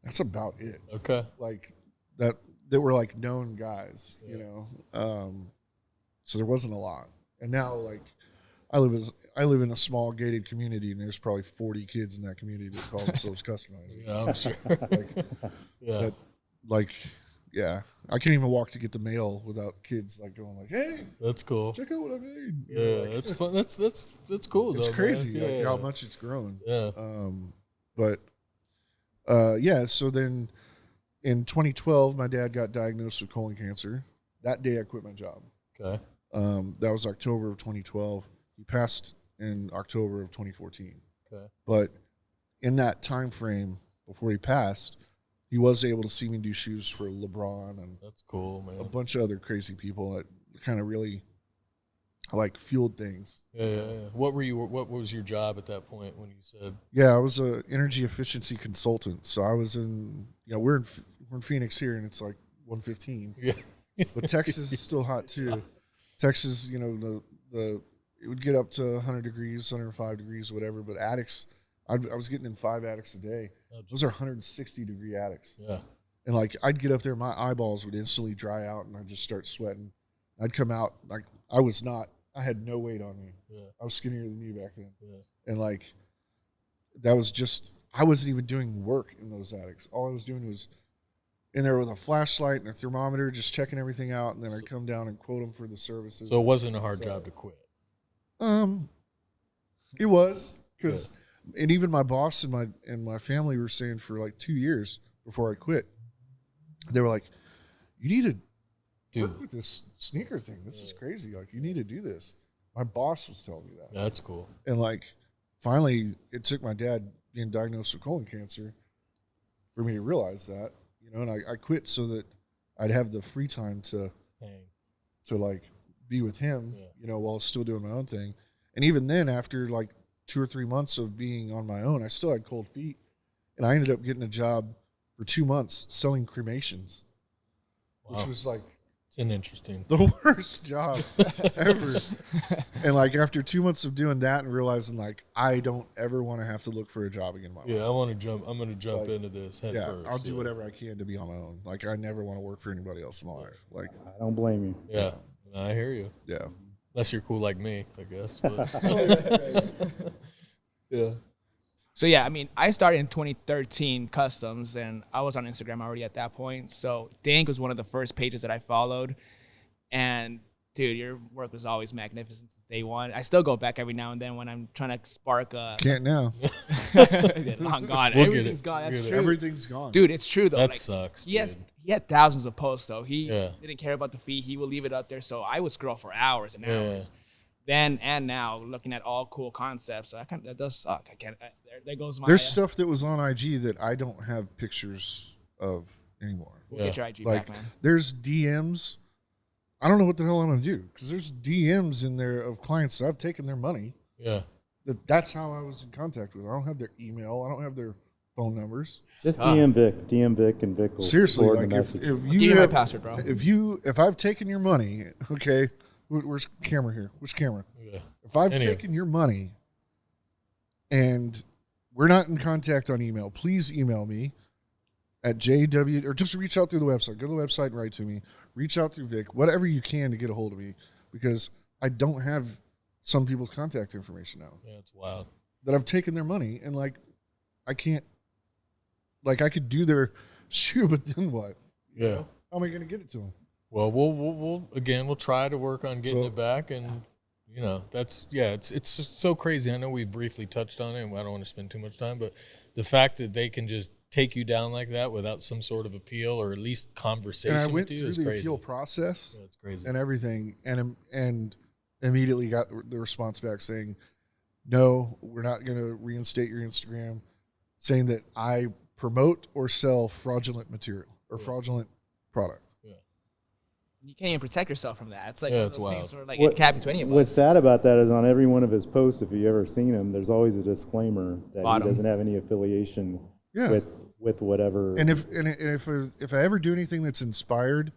That's about it. Okay. Like that were like known guys, so there wasn't a lot. And now, like, I live in a small gated community, and there's probably 40 kids in that community that call themselves customizers. Yeah, I'm sure. Yeah, I can't even walk to get the mail without kids like going like, "Hey, that's cool. Check out what I made." Yeah, that's fun. That's cool. It's though, crazy man. like how much it's grown. Yeah. So then in 2012, my dad got diagnosed with colon cancer. That day, I quit my job. Okay. That was October of 2012. He passed in October of 2014. Okay. But in that time frame before he passed, he was able to see me do shoes for LeBron and that's cool, man. a bunch of other crazy people that kind of really like fueled things. Yeah. What was your job at that point when you said? Yeah, I was a energy efficiency consultant. So I was in, we're in Phoenix here, and it's like 115. Yeah. But Texas is still hot too. Texas, it would get up to 100 degrees, 105 degrees, whatever. But attics, I was getting in 5 attics a day. Those are 160-degree attics. Yeah. And like I'd get up there, my eyeballs would instantly dry out, and I'd just start sweating. I'd come out like I had no weight on me. Yeah. I was skinnier than you back then. Yeah. And like that was just, I wasn't even doing work in those attics. All I was doing was in there with a flashlight and a thermometer, just checking everything out, and then I'd come down and quote them for the services. So it wasn't a hard job to quit. It was, because, and even my boss and my family were saying for like 2 years before I quit, they were like, "You need to work with this sneaker thing. This is crazy. Like, you need to do this." My boss was telling me that. That's cool. And like, finally, it took my dad being diagnosed with colon cancer for me to realize that, and I quit so that I'd have the free time to like be with him, while still doing my own thing. And even then, after like 2 or 3 months of being on my own, I still had cold feet, and I ended up getting a job for 2 months selling cremations, which was like, it's an interesting, the worst job ever. And like after 2 months of doing that and realizing like I don't ever want to have to look for a job again in my life. Yeah, I'm going to jump into this head first. I'll do whatever I can to be on my own. Like I never want to work for anybody else in my life. Like I don't blame you. Yeah, I hear you. Yeah. Unless you're cool like me, I guess. Yeah. So, yeah, I mean, I started in 2013 customs, and I was on Instagram already at that point. So Dank was one of the first pages that I followed. And, dude, your work was always magnificent since day one. I still go back every now and then when I'm trying to spark a... Can't now. Long gone. We'll Everything's gone. That's true. Everything's gone. Dude, it's true, though. That sucks, He had thousands of posts, though. He Yeah. didn't care about the feed. He would leave it up there. So I would scroll for hours and hours. Then and now, looking at all cool concepts, that does suck. I can't. There goes my. There's stuff that was on IG that I don't have pictures of anymore. We'll get your IG Like back, man. there's DMs I don't know what the hell I'm going to do because there's DMs in there of clients that I've taken their money. Yeah. That's how I was in contact with. I don't have their email. I don't have their phone numbers. Just DM Vic, and Vic will Seriously, forward like the if message. I'll you give you my have- password, bro. if I've taken your money, okay, where's camera here? Which camera? Yeah. If I've Anyway. taken your money and we're not in contact on email, please email me at JW or just reach out through the website. Go to the website and write to me. Reach out through Vic, whatever you can to get a hold of me because I don't have some people's contact information now Yeah, it's wild. that I've taken their money and like I can't, like I could do their shoe, but then what? You Yeah. know? How am I going to get it to them? Well, we'll try to work on getting So- it back, and you know, it's just so crazy. I know we briefly touched on it, and I don't want to spend too much time, but the fact that they can just take you down like that without some sort of appeal or at least conversation And I went with you through is the crazy. appeal process Yeah, it's crazy. and everything, and immediately got the response back saying, "No, we're not going to reinstate your Instagram," saying that I promote or sell fraudulent material or fraudulent product. You can't even protect yourself from that. It's like Yeah, one of it's those wild. things where, like, What- it can't happen to any of What's us. sad about that is on every one of his posts, if you ever seen him, there's always a disclaimer that Bottom. he doesn't have any affiliation Yeah. with whatever. And if I ever do anything that's inspired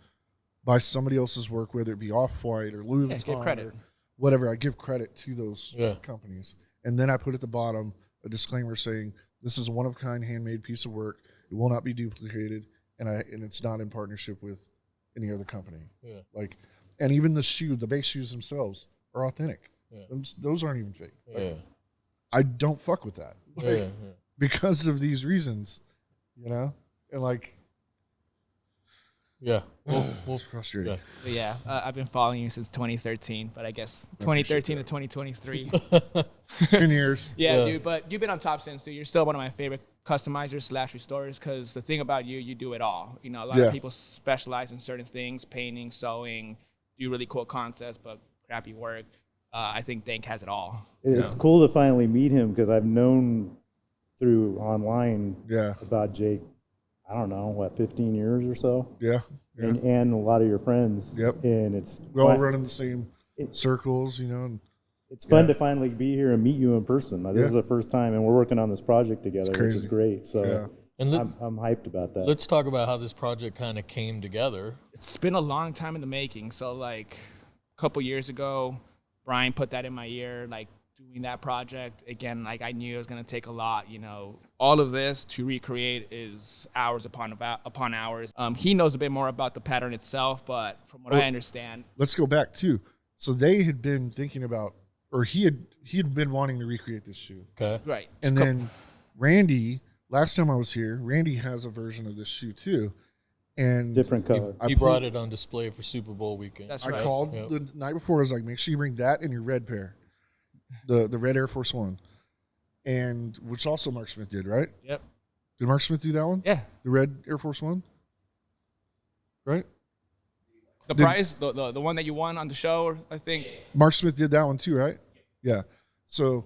by somebody else's work, whether it be Off-White or Louis Yeah, Vuitton give credit. or whatever, I give credit to those Yeah. companies. And then I put at the bottom a disclaimer saying, this is a one-of-a-kind handmade piece of work. It will not be duplicated, and it's not in partnership with any other company. Yeah. Like, and even the base shoes themselves are authentic. Yeah. Those aren't even fake. Like, Yeah. I don't fuck with that. Like, Yeah. because of these reasons, you know? And like, Yeah. We'll it's frustrating. yeah. But yeah, I've been following you since 2013, but I guess 2013 to 2023. 10 years. Yeah, Yeah. dude, but you've been on top since, dude. You're still one of my favorite customizers / restorers because the thing about you do it all. You know, a lot Yeah. of people specialize in certain things, painting, sewing, do really cool concepts, but crappy work. I think Dank has it all. It's cool to finally meet him because I've known through online Yeah. about Jake, I don't know, 15 years or so? Yeah. Yeah. And a lot of your friends. Yep. And it's We all fun- run in the same circles, you know. And It's fun Yeah. to finally be here and meet you in person. This Yeah. is the first time, and we're working on this project together, which is crazy. great. So Yeah. And I'm hyped about that. let's talk about how this project kind of came together. It's been a long time in the making. So, like, a couple years ago, Brian put that in my ear, like, doing that project. Again, like, I knew it was going to take a lot, you know. All of this to recreate is hours upon hours. He knows a bit more about the pattern itself, but from what I understand, let's go back too. So they had been thinking about, or he had been wanting to recreate this shoe. Okay. right. And then Randy, last time I was here, Randy has a version of this shoe too. And Different color. I He pulled- brought it on display for Super Bowl weekend. That's I right. called Yep. the night before. I was like, make sure you bring that and your red pair, the red Air Force One, and which also Mark Smith did, right? Yep. Did Mark Smith do that one? Yeah. The red Air Force One, right? The Did- prize, the one that you won on the show, I think. Mark Smith did that one too, right? Yeah. So,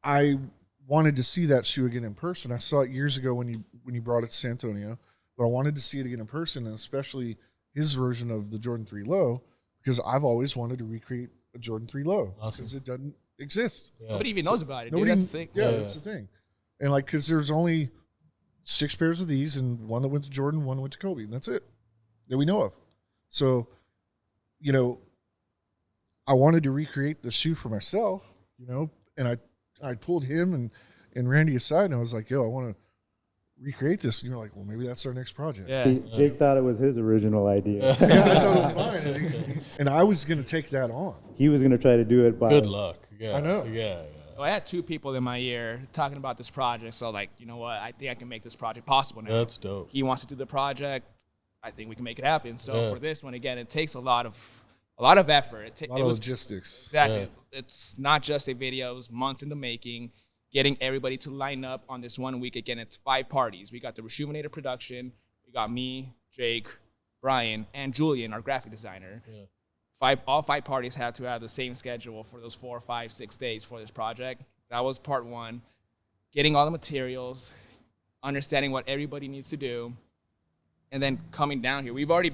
I wanted to see that shoe again in person. I saw it years ago when you brought it to San Antonio, but I wanted to see it again in person, and especially his version of the Jordan 3 Low, because I've always wanted to recreate a Jordan 3 Low Awesome. because it doesn't exist. Yeah. Nobody even knows about it, dude. Nobody, That's the thing. Yeah, Yeah, that's yeah. the thing. And like, because there's only 6 pairs of these, and one that went to Jordan, one went to Kobe, and that's it that we know of. So, you know, I wanted to recreate the shoe for myself, you know, and I pulled him and Randy aside, and I was like, yo, I want to recreate this. And you're like, well, maybe that's our next project. Yeah. See, Jake thought it was his original idea. Yeah, I thought it was mine. And I was going to take that on. He was going to try to do it by Good luck. Yeah. I know. Yeah. So I had 2 people in my ear talking about this project. So, like, you know what? I think I can make this project possible now. That's dope. He wants to do the project. I think we can make it happen. So Yeah. for this one, again, it takes a lot of effort. A lot of logistics. Exactly. Yeah. It's not just a video. It was months in the making, getting everybody to line up on this 1 week. Again, it's 5 parties. We got the Reshoeminator production. We got me, Jake, Brian, and Julian, our graphic designer. Yeah. All 5 parties had to have the same schedule for those 4, 5, 6 days for this project. That was part 1. Getting all the materials, understanding what everybody needs to do. And then coming down here,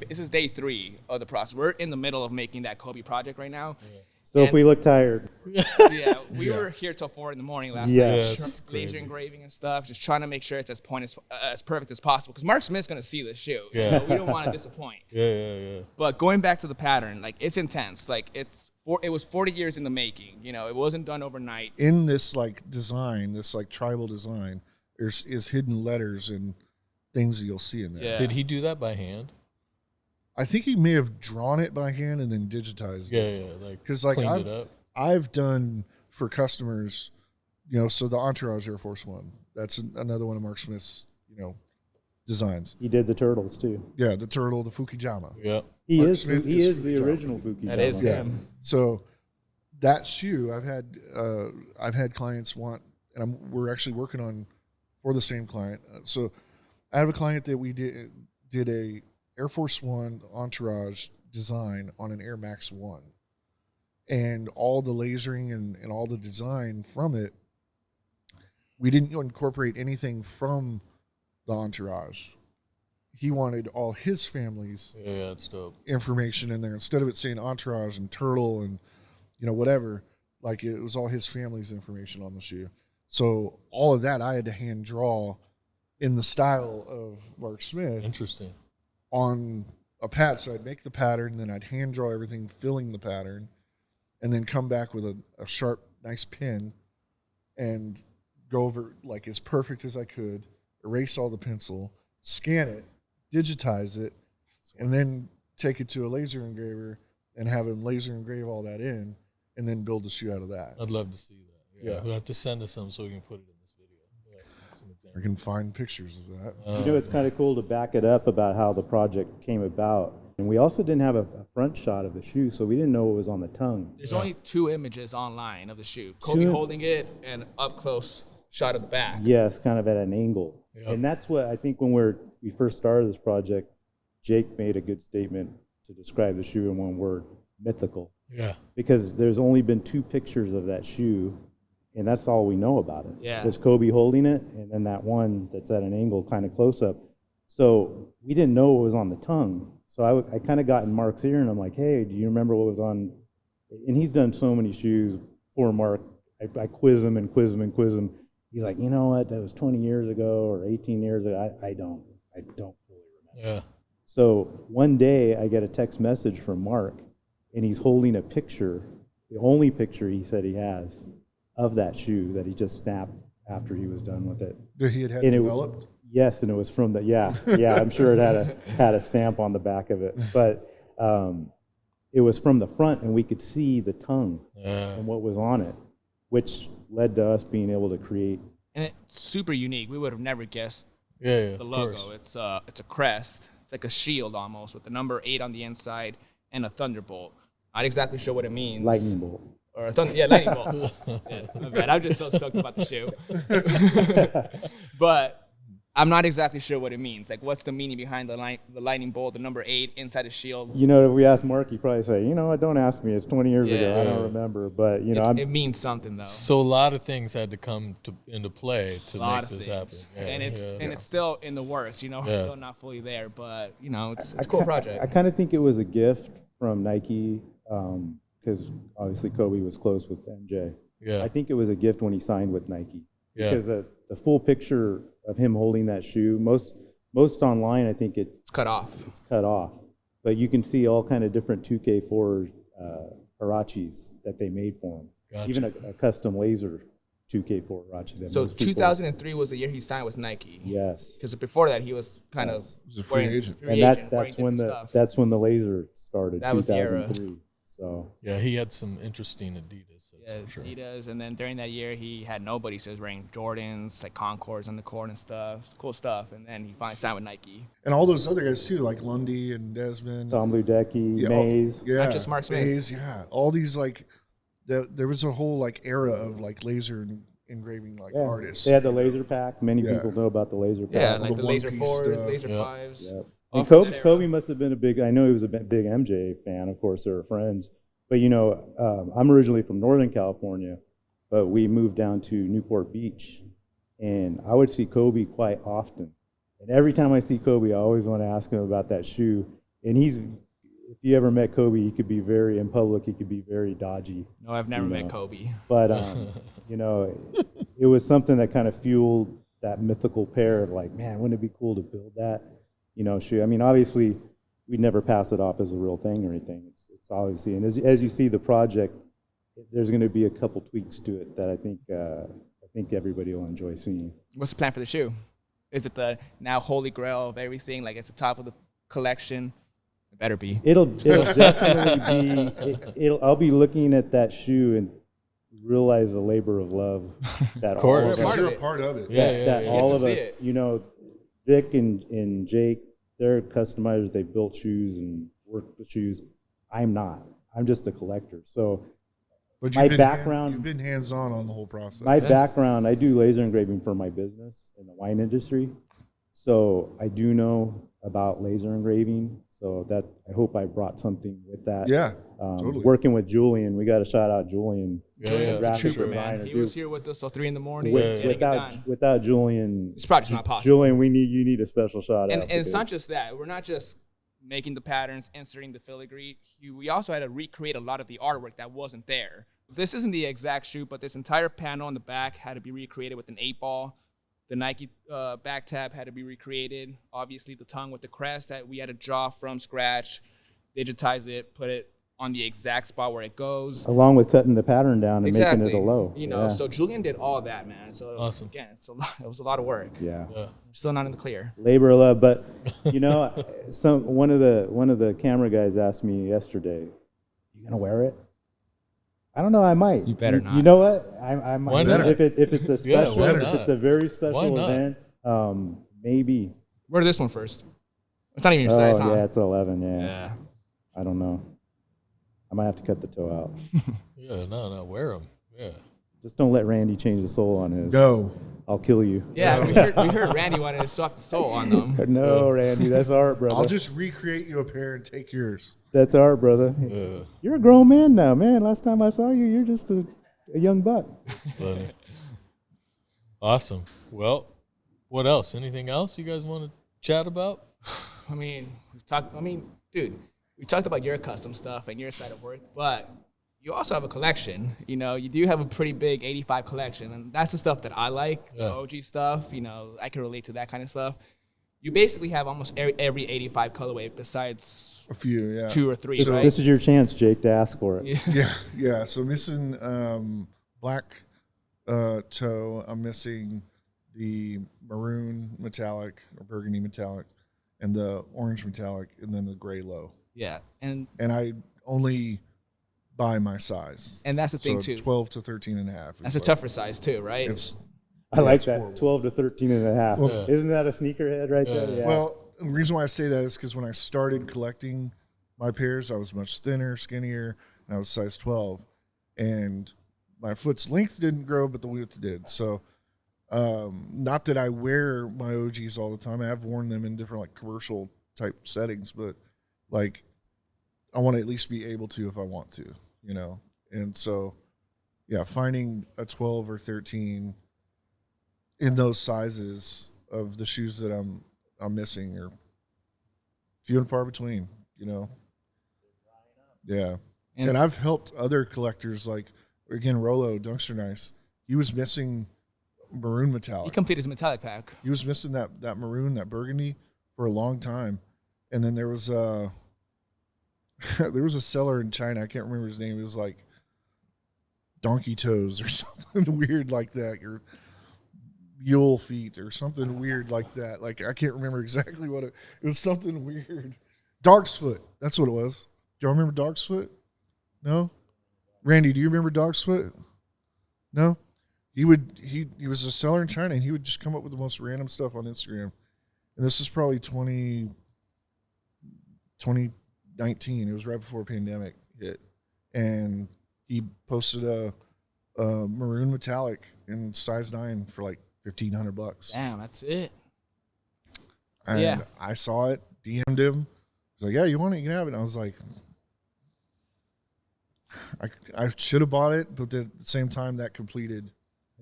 this is day 3 of the process. We're in the middle of making that Kobe project right now. Yeah. So if we look tired. Yeah, we were here till 4 in the morning last night, laser engraving and stuff, just trying to make sure it's as perfect as possible. Because Mark Smith's gonna see this shoe. Yeah. We don't want to disappoint. Yeah. But going back to the pattern, like it's intense. Like it was 40 years in the making. You know, it wasn't done overnight. In this like design, this like tribal design, is hidden letters and things that you'll see in there. Yeah. Did he do that by hand? I think he may have drawn it by hand and then digitized it. Yeah, like Because like cleaned it up. I've done for customers, you know, so the Entourage Air Force One, that's another one of Mark Smith's, you know, designs. He did the turtles too. Yeah, the turtle, the Fukijama. Yeah. He Mark is Smith he is is the Fukijama. original Buki. That is Yeah. him. So that shoe, I've had clients want, and we're actually working on for the same client. So I have a client that we did a Air Force One Entourage design on an Air Max 1. And all the lasering and all the design from it, we didn't incorporate anything from the Entourage. He wanted all his family's That's dope. information in there. Instead of it saying Entourage and Turtle and, you know, whatever, like it was all his family's information on the shoe. So all of that I had to hand draw in the style of Mark Smith Interesting. on a pad. So I'd make the pattern, then I'd hand draw everything filling the pattern, and then come back with a sharp, nice pen and go over like as perfect as I could, erase all the pencil, scan it, digitize it, and then take it to a laser engraver and have him laser engrave all that in, and then build the shoe out of that. I'd love to see that. Yeah. We'll have to send us some so we can put it in this video. Yeah, some I can find pictures of that. You know, it's kind of cool to back it up about how the project came about. And we also didn't have a front shot of the shoe, so we didn't know what was on the tongue. There's only 2 images online of the shoe. Kobe holding it and up close shot of the back. Yes, kind of at an angle. Yep. And that's what I think when we first started this project, Jake made a good statement to describe the shoe in one word: mythical. Yeah. Because there's only been 2 pictures of that shoe, and that's all we know about it. Yeah. There's Kobe holding it, and then that one that's at an angle, kind of close up. So we didn't know what was on the tongue. So I kind of got in Mark's ear, and I'm like, hey, do you remember what was on? And he's done so many shoes for Mark. I quiz him and quiz him and quiz him. He's like, you know what? That was 20 years ago or 18 years ago. I don't fully remember. Yeah. So one day I get a text message from Mark, and he's holding a picture, the only picture he said he has of that shoe that he just snapped after he was done with it. That he had And developed? Yes, and it was from the, yeah, I'm sure it had a stamp on the back of it. But it was from the front, and we could see the tongue and what was on it, which led to us being able to create. And it's super unique. We would have never guessed the the logo. It's a crest. It's like a shield almost with the number 8 on the inside and a thunderbolt. Not exactly sure what it means. Lightning bolt. Or lightning bolt. Yeah, my bad. I'm just so stoked about the shoe. But I'm not exactly sure what it means. Like, what's the meaning behind the lightning bolt, the number 8 inside the shield? You know, if we asked Mark, he'd probably say, you know what, don't ask me. It's 20 years ago. I don't remember. But, you know, it means something, though. So a lot of things had to come into play to make this happen. Yeah, and it's still in the works. You know, we're still not fully there. But, you know, it's a cool project. I kind of think it was a gift from Nike because obviously Kobe was close with MJ. Yeah. I think it was a gift when he signed with Nike. Yeah. Because the full picture of him holding that shoe, most online, I think it's cut off. It's cut off. But you can see all kind of different 2K4 Hirachis that they made for him. Gotcha. Even a custom laser 2K4 Hirachi. That So most people- 2003 was the year he signed with Nike. Yes. Because before that, he was kind of He was a free agent. And that's when the laser started. That was the era. 2003. So yeah, he had some interesting Adidas. Yeah, for sure. Adidas, and then during that year he had nobody, so he was wearing Jordans, like Concords on the court and stuff, cool stuff. And then he finally signed with Nike. And all those other guys too, like Lundy and Desmond. Tom Ludecky, Mays. Yeah, Not just Mark Smith. Mays, yeah. All these like, there was a whole like era of like laser engraving like artists. They had the laser pack. Many people know about the laser pack. Yeah, like the the laser one-piece 4s, stuff. laser Yep. 5s. Yep. All And from that era. Kobe must have been I know he was a big MJ fan. Of course, they were friends. But, you know, I'm originally from Northern California, but we moved down to Newport Beach. And I would see Kobe quite often. And every time I see Kobe, I always want to ask him about that shoe. And if you ever met Kobe, he could be very, in public, he could be very dodgy. No, I've never met Kobe. But, you know, it was something that kind of fueled that mythical pair of like, man, wouldn't it be cool to build that, you know, shoe? I mean, obviously, we'd never pass it off as a real thing or anything. It's obviously, and as you see the project, there's going to be a couple tweaks to it that I think everybody will enjoy seeing. What's the plan for the shoe? Is it the now holy grail of everything? Like it's the top of the collection? It better be. It'll definitely be. I'll be looking at that shoe and realize the labor of love that all of us, you're a part of it. that all of us, you know, Vic and Jake, they're customizers. They built shoes and worked with shoes. I'm not. I'm just a collector. So But my background, you've been hands-on on the whole process. my background, I do laser engraving for my business in the wine industry. So I do know about laser engraving. So that I hope I brought something with that. Yeah, totally. Working with Julian, we got to shout out Julian. Julian's a graphic trooper, man. designer, He dude. was here with us till 3 in the morning. getting it done. Without Julian, It's probably not possible. Julian, you need a special shout out. And it's not just that. We're not just making the patterns, inserting the filigree. We also had to recreate a lot of the artwork that wasn't there. This isn't the exact shoe, but this entire panel on the back had to be recreated with an 8-ball. The Nike back tab had to be recreated. Obviously, the tongue with the crest that we had to draw from scratch, digitize it, put it on the exact spot where it goes. Along with cutting the pattern down and making it a low. You know, so Julian did all that, man. So Awesome. Again, it was a lot of work. Yeah. We're still not in the clear. Labor of love, but you know, one of the camera guys asked me yesterday, "You gonna wear it?" I don't know. I might. You better not. You know what? I might. Why not? If it's a special, why if not? it's a very special Why not? event, maybe. Wear this one first. It's not even your size, huh? Yeah, it's 11. Yeah. Yeah. I don't know. I might have to cut the toe out. Yeah, no, wear them. Yeah. Just don't let Randy change the sole on his. No. I'll kill you. Yeah, we heard Randy wanted to swap the soul on them. No, Randy, that's art, brother. I'll just recreate you a pair and take yours. That's art, brother. You're a grown man now, man. Last time I saw you, you're just a young buck. Funny. Awesome. Well, what else? Anything else you guys want to chat about? I mean, dude, we talked about your custom stuff and your side of work, but you also have a collection. You know, you do have a pretty big 85 collection, and that's the stuff that I like, the OG stuff. You know, I can relate to that kind of stuff. You basically have almost every 85 colorway besides A few, yeah. 2 or 3, right? This is your chance, Jake, to ask for it. Yeah. So missing black toe. I'm missing the maroon metallic or burgundy metallic, and the orange metallic, and then the gray low. Yeah, and I only buy my size. And that's the thing, so too. 12 to 13 and a half. That's a tougher size, too, right? I like it's that, horrible. 12 to 13 and a half. Well, Isn't that a sneakerhead right there? Yeah. Well, the reason why I say that is because when I started collecting my pairs, I was much thinner, skinnier, and I was size 12. And my foot's length didn't grow, but the width did. So, not that I wear my OGs all the time. I have worn them in different like commercial type settings, but like I want to at least be able to if I want to, you know. And so, yeah, finding a 12 or 13 in those sizes of the shoes that I'm missing are few and far between, you know. Yeah. And I've helped other collectors, like, again, Rolo, Dunkster Nice. He was missing maroon metallic. He completed his metallic pack. He was missing that maroon, that burgundy for a long time. And then there was a seller in China, I can't remember his name. It was like Donkey Toes or something weird like that. Or Mule Feet or something weird like that. Like, I can't remember exactly what it was. Something weird. Dog's Foot. That's what it was. Do y'all remember Dog's Foot? No? Randy, do you remember Dog's Foot? No? He was a seller in China, and he would just come up with the most random stuff on Instagram. And this is probably 2019. It was right before pandemic hit. And he posted a maroon metallic in size 9 for like $1,500. Damn, that's it. And I saw it, DM'd him. He's like, yeah, you want it? You can have it. And I was like, I should have bought it, but at the same time, that completed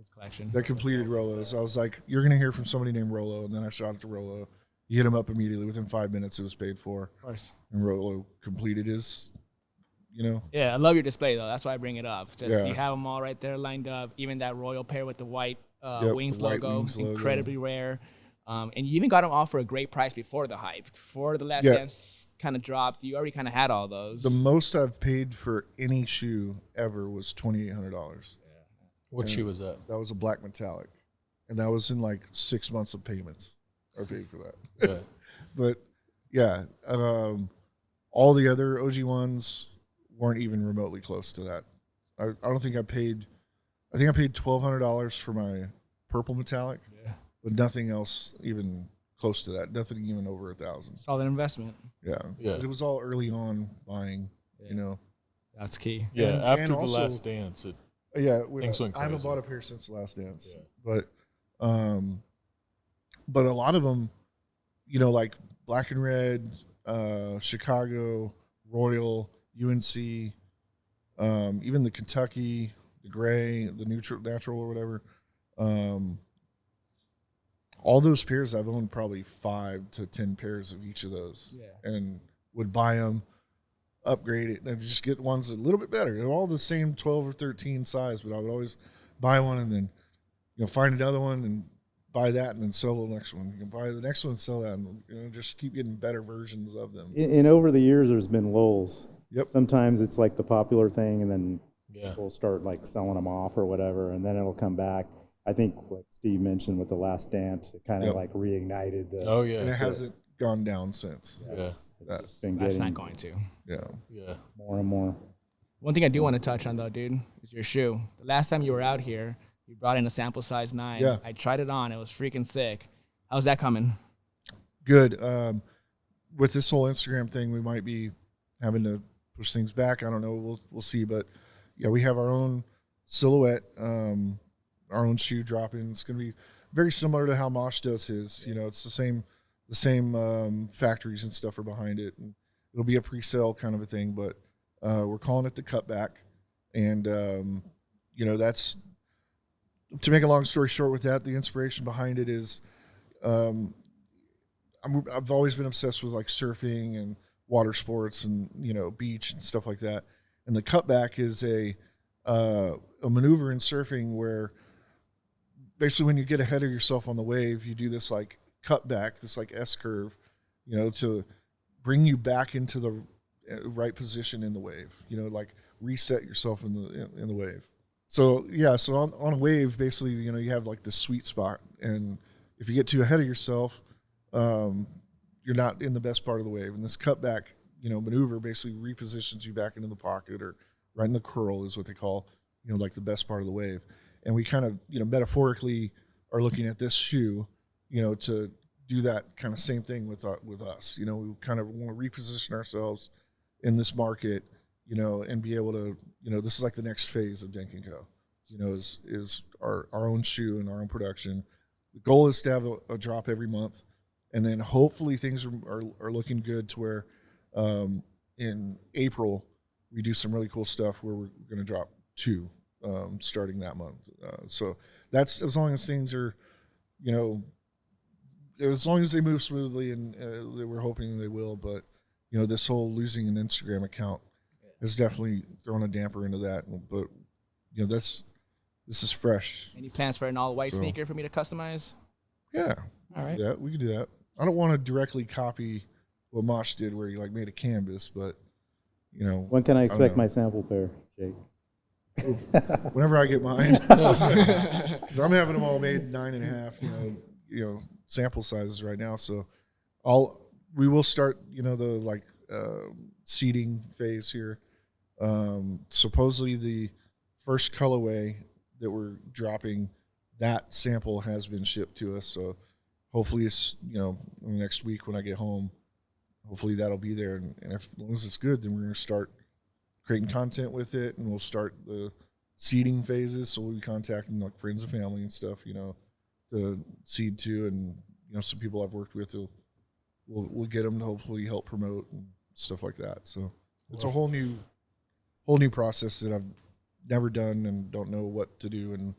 his collection. that completed Rolo's. I was like, you're going to hear from somebody named Rolo. And then I shot it to Rolo. He hit him up immediately. Within 5 minutes, it was paid for. Of course. And Rolo completed his, Yeah, I love your display, though. That's why I bring it up. Just Yeah. you have them all right there lined up. Even that royal pair with the white Yep, Wings the white logo, Wings logo. incredibly rare. And you even got them all for a great price before the hype. Before the Last Yeah. Dance kind of dropped, you already kind of had all those. the most I've paid for any shoe ever was $2,800. What shoe was that? That was a black metallic. And that was in like 6 months of payments. I paid for that. Yeah. But yeah, all the other OG ones weren't even remotely close to that. I don't think I paid $1,200 for my purple metallic, but nothing else even close to that. Nothing even over $1,000. Solid investment. Yeah. Yeah. It was all early on buying, That's key. Yeah, And- after and the also- Last Dance, Yeah, Things went I haven't crazy. bought a pair since the Last Dance, Yeah. but a lot of them, like Black and Red, Chicago, Royal, UNC, even the Kentucky, the Gray, the natural or whatever. All those pairs I've owned probably 5 to 10 pairs of each of those, and would buy them, upgrade it, and just get ones a little bit better. They're all the same 12 or 13 size, but I would always buy one and then find another one and buy that and then sell the next one. You can buy the next one and sell that, and just keep getting better versions of them. And over the years, there's been lulls. Yep. Sometimes it's like the popular thing, and then Yeah. people start like selling them off or whatever, and then it'll come back. I think like Steve mentioned with the Last Dance, it kind of Yep. like reignited the. Oh yeah. And it hasn't gone down since. Yeah. It's been That's getting not going to. Yeah. Yeah. more and more. One thing I do want to touch on, though, dude, is your shoe. The last time you were out here, you brought in a sample size 9. Yeah. I tried it on. It was freaking sick. How's that coming? Good. With this whole Instagram thing, we might be having to push things back. I don't know. We'll see. But yeah, we have our own silhouette, our own shoe dropping. It's going to be very similar to how Mosh does his. It's the same factories and stuff are behind it, and it'll be a pre-sale kind of a thing. But we're calling it the cutback, and that's, to make a long story short with that, the inspiration behind it is I've always been obsessed with like surfing and water sports and beach and stuff like that. And the cutback is a maneuver in surfing where basically when you get ahead of yourself on the wave, you do this like cutback, this like S curve, to bring you back into the right position in the wave. Like reset yourself in the wave. So yeah, so on a wave, basically, you have like this sweet spot, and if you get too ahead of yourself, you're not in the best part of the wave. And this cutback, maneuver basically repositions you back into the pocket, or right in the curl is what they call, like the best part of the wave. And we kind of, metaphorically are looking at this shoe, to do that kind of same thing with us. We kind of want to reposition ourselves in this market, and be able to, this is like the next phase of Dank Co. Is our own shoe and our own production. The goal is to have a drop every month, and then hopefully things are looking good to where in April we do some really cool stuff where we're going to drop 2 starting that month. So that's as long as things are, as long as they move smoothly, and we're hoping they will. But this whole losing an Instagram account has definitely thrown a damper into that. But this is fresh. Any plans for an all-white So- sneaker for me to customize? Yeah. All right. Yeah, we can do that. I don't want to directly copy what Mosh did, where he like made a canvas, but When can I don't expect know. my sample pair, Jake? Whenever I get mine, because I'm having them all made 9.5, sample sizes right now. So we will start, the seeding phase here. Supposedly the first colorway that we're dropping, that sample has been shipped to us. So hopefully it's, next week when I get home, hopefully that'll be there. And if, as long as it's good, then we're going to start creating content with it, and we'll start the seeding phases. So we'll be contacting like friends and family and stuff, to seed to, and some people I've worked with, we'll get them to hopefully help promote and stuff like that. So it's a whole new process that I've never done and don't know what to do and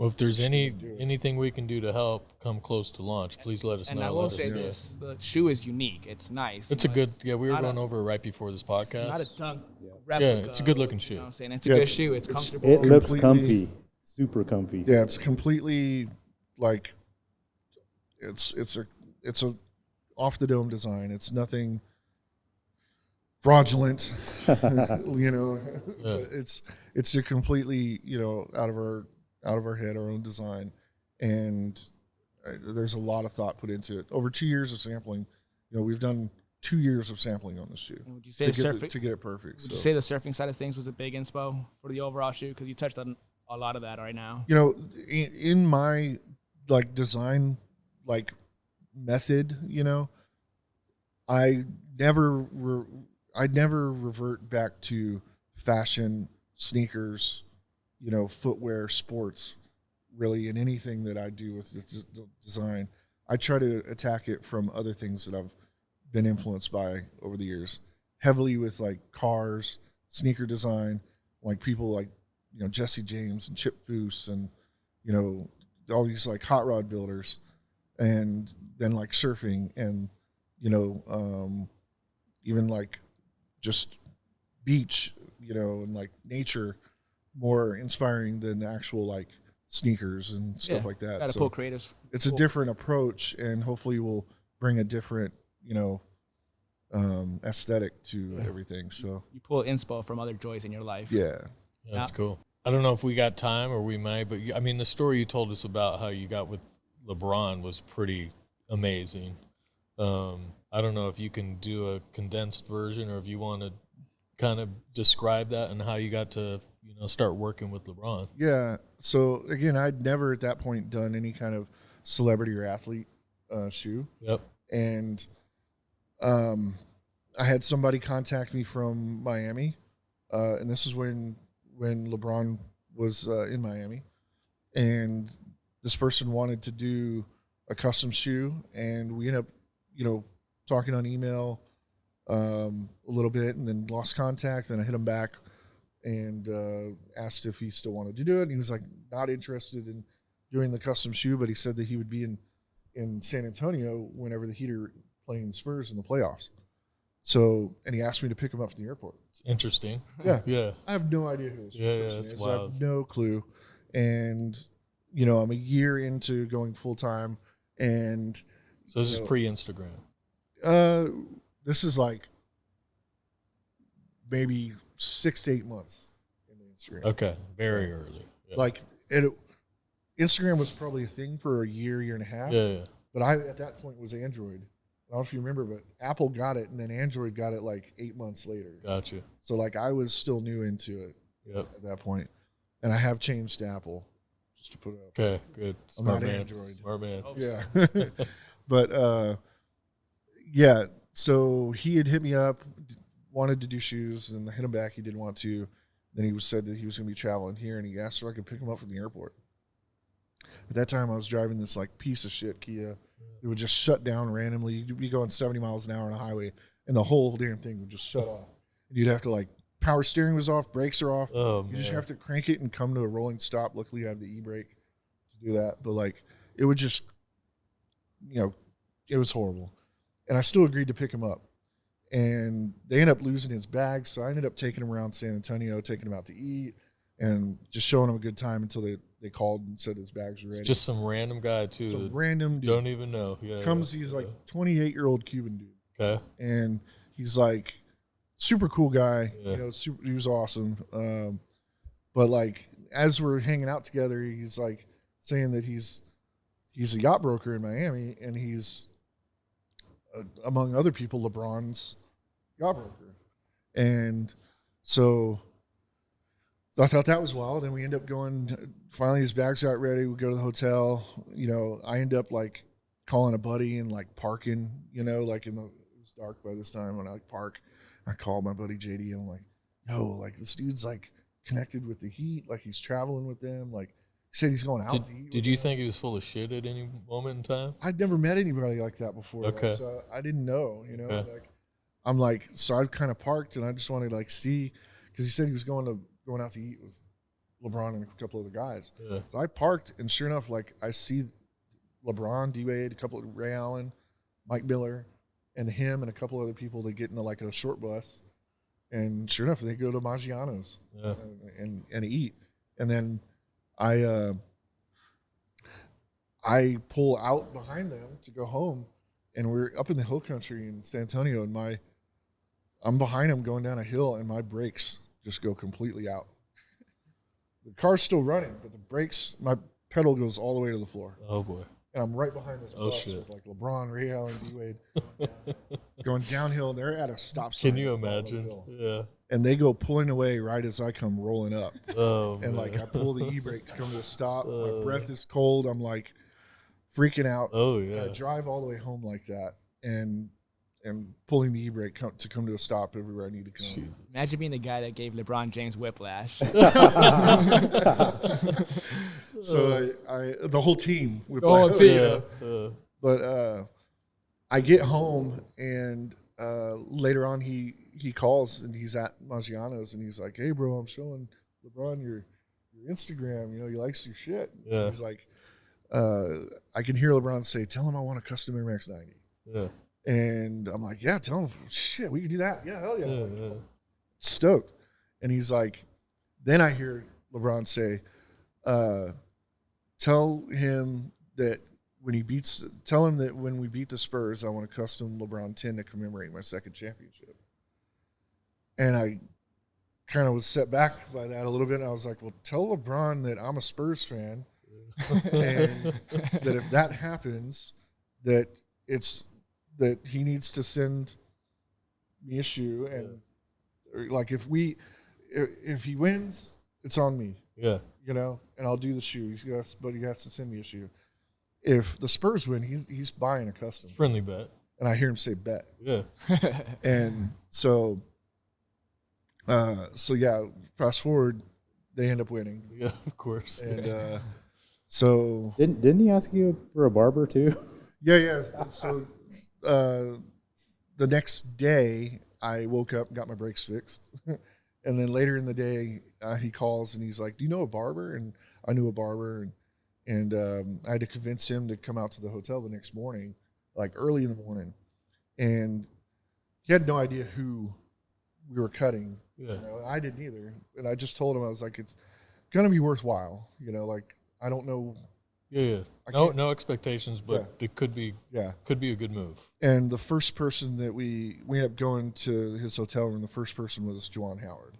Well, if there's do it. anything we can do to help come close to launch, please let us know. And I will Let us say know. this: the shoe is unique. It's nice. It's you a know, good. it's Yeah, we were not going a- over it right before this It's podcast. not a dunk replica. it's a good-looking shoe. You know what I'm saying? It's a Yeah, good it's- shoe. It's it's- comfortable. It looks Completely- comfy, super comfy. Yeah, it's completely like it's a off the dome design. It's nothing fraudulent, you know. Yeah. It's a completely, you know, out of our head, our own design, and there's a lot of thought put into it. Over 2 years of sampling, you know, we've done 2 years of sampling on this shoe Would you say to the get, surfing? to get it perfect. Would So, you say the surfing side of things was a big inspo for the overall shoe? Because you touched on a lot of that right now. you know, in my like design like method, you know, I never revert back to fashion, sneakers, you know, footwear, sports, really, in anything that I do with the design. I try to attack it from other things that I've been influenced by over the years, heavily with like cars, sneaker design, like people like, you know, Jesse James and Chip Foose and, you know, all these like hot rod builders, and then like surfing and, you know, even like just beach, you know, and like nature, more inspiring than the actual like sneakers and stuff like that. Gotta So pull creatives. it's a different approach, and hopefully we'll bring a different, you know, aesthetic to everything. So You pull inspo from other joys in your life. yeah. Yeah, that's cool. I don't know if we got time or we might, but I mean, the story you told us about how you got with LeBron was pretty amazing. I don't know if you can do a condensed version or if you want to kind of describe that and how you got to, you know, start working with LeBron. Yeah. So again, I'd never at that point done any kind of celebrity or athlete shoe. Yep. And I had somebody contact me from Miami, and this is when LeBron was in Miami, and this person wanted to do a custom shoe, and we ended up, you know, talking on email a little bit, and then lost contact. Then I hit him back and asked if he still wanted to do it, and he was like not interested in doing the custom shoe, but he said that he would be in San Antonio whenever the Heat are playing the Spurs in the playoffs. So, and he asked me to pick him up from the airport. It's interesting. Yeah. Yeah. I have no idea who this person it's is. I wild. have no clue. And, you know, I'm a year into going full time, and So this is know, pre-Instagram. this is like maybe 6 to 8 months in the Instagram. Okay. Very early. Yeah. Like Instagram was probably a thing for a year and a half. yeah. But I, at that point, was Android. I don't know if you remember, but Apple got it, and then Android got it like 8 months later. Gotcha. So, like, I was still new into it Yep. at that point. And I have changed to Apple, just to put it up. Okay. Good. I'm Smart not man. Android. Smart man. Yeah. But, yeah, so he had hit me up, wanted to do shoes, and I hit him back. He didn't want to. Then he said that he was going to be traveling here, and he asked if I could pick him up from the airport. At that time, I was driving this like piece of shit Kia. It would just shut down randomly. You'd be going 70 miles an hour on a highway, and the whole damn thing would just shut off. And you'd have to like, power steering was off, brakes are off. Oh, You just man. have to crank it and come to a rolling stop. Luckily, I have the e-brake to do that. But like, it would just, you know, it was horrible. And I still agreed to pick him up. And they ended up losing his bag, so I ended up taking him around San Antonio, taking him out to eat, and just showing him a good time until they called and said his bags were ready. It's just some random guy too. some that random dude don't even know. Yeah. comes. yeah, He's yeah. like 28-year-old Cuban dude, Okay. and he's like super cool guy. Yeah. You know, he was awesome. But like as we're hanging out together, he's like saying that he's a yacht broker in Miami, and he's among other people LeBron's yacht broker. And so I thought that was wild. And we end up going, finally his bags got ready. We go to the hotel. You know, I end up like calling a buddy and like parking, you know, like it was dark by this time when I like park. I called my buddy JD and I'm like, yo, like this dude's like connected with the Heat. Like he's traveling with them. Like he said he's going out to eat. Did with you them. think he was full of shit at any moment in time? I'd never met anybody like that before. Okay. Like, so I didn't know, you know, Okay. like I'm like, so I kind of parked and I just wanted to like see, because he said he was going out to eat with LeBron and a couple of the guys. Yeah. So I parked, and sure enough, like I see LeBron, D-Wade, a couple of Ray Allen, Mike Miller, and him and a couple other people that get into like a short bus. And sure enough, they go to Maggiano's and eat. And then I pull out behind them to go home, and we're up in the hill country in San Antonio, and I'm behind them going down a hill, and my brakes just go completely out. The car's still running, but the brakes, my pedal goes all the way to the floor. Oh boy. And I'm right behind this bus with like LeBron, Ray Allen, D-Wade going downhill. They're at a stop sign. Can you imagine? Yeah. And they go pulling away right as I come rolling up. Oh, and man. like I pull the e-brake to come to a stop. My breath is cold. I'm like freaking out. Oh yeah. I drive all the way home like that, and pulling the e-brake to come to a stop everywhere I need to come. Jeez. Imagine being the guy that gave LeBron James whiplash. So I the whole team. The whole team. But I get home, and later on he calls, and he's at Maggiano's, and he's like, "Hey, bro, I'm showing LeBron your Instagram. You know, he likes your shit." Yeah. He's like, I can hear LeBron say, "Tell him I want a custom Air Max 90." Yeah. And I'm like, "Yeah, tell him. Shit, we can do that. Yeah, hell yeah." Yeah. Stoked. And he's like, then I hear LeBron say, tell him that when we beat the Spurs, I want a custom LeBron 10 to commemorate my second championship. And I kind of was set back by that a little bit. And I was like, well, tell LeBron that I'm a Spurs fan and that if that happens, that he needs to send me a shoe, and like if he wins, it's on me. Yeah. You know, and I'll do the shoe. But he has to send me a shoe. If the Spurs win, he's buying a custom. Friendly bet. And I hear him say bet. Yeah. And so yeah, fast forward, they end up winning. Yeah, of course. And so Didn't he ask you for a barber too? yeah. So the next day, I woke up and got my brakes fixed. And then later in the day, he calls and he's like, "Do you know a barber?" And I knew a barber, and I had to convince him to come out to the hotel the next morning, like early in the morning. And he had no idea who we were cutting. Yeah. You know, I didn't either. And I just told him, I was like, it's going to be worthwhile. You know, like, I don't know. Yeah. No expectations, but it could be a good move. And the first person that we ended up going to his hotel room, the first person was Juwan Howard.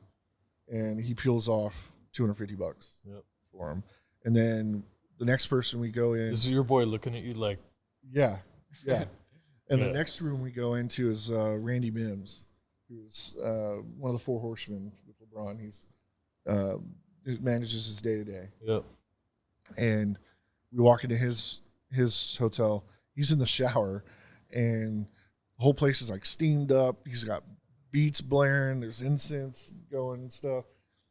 And he peels off $250 for him. And then the next person we go in. This is your boy looking at you like. Yeah. And the next room we go into is Randy Mims, who's one of the four horsemen with LeBron. He manages his day-to-day. Yep. And we walk into his hotel. He's in the shower, and the whole place is like steamed up. He's got beats blaring. There's incense going and stuff.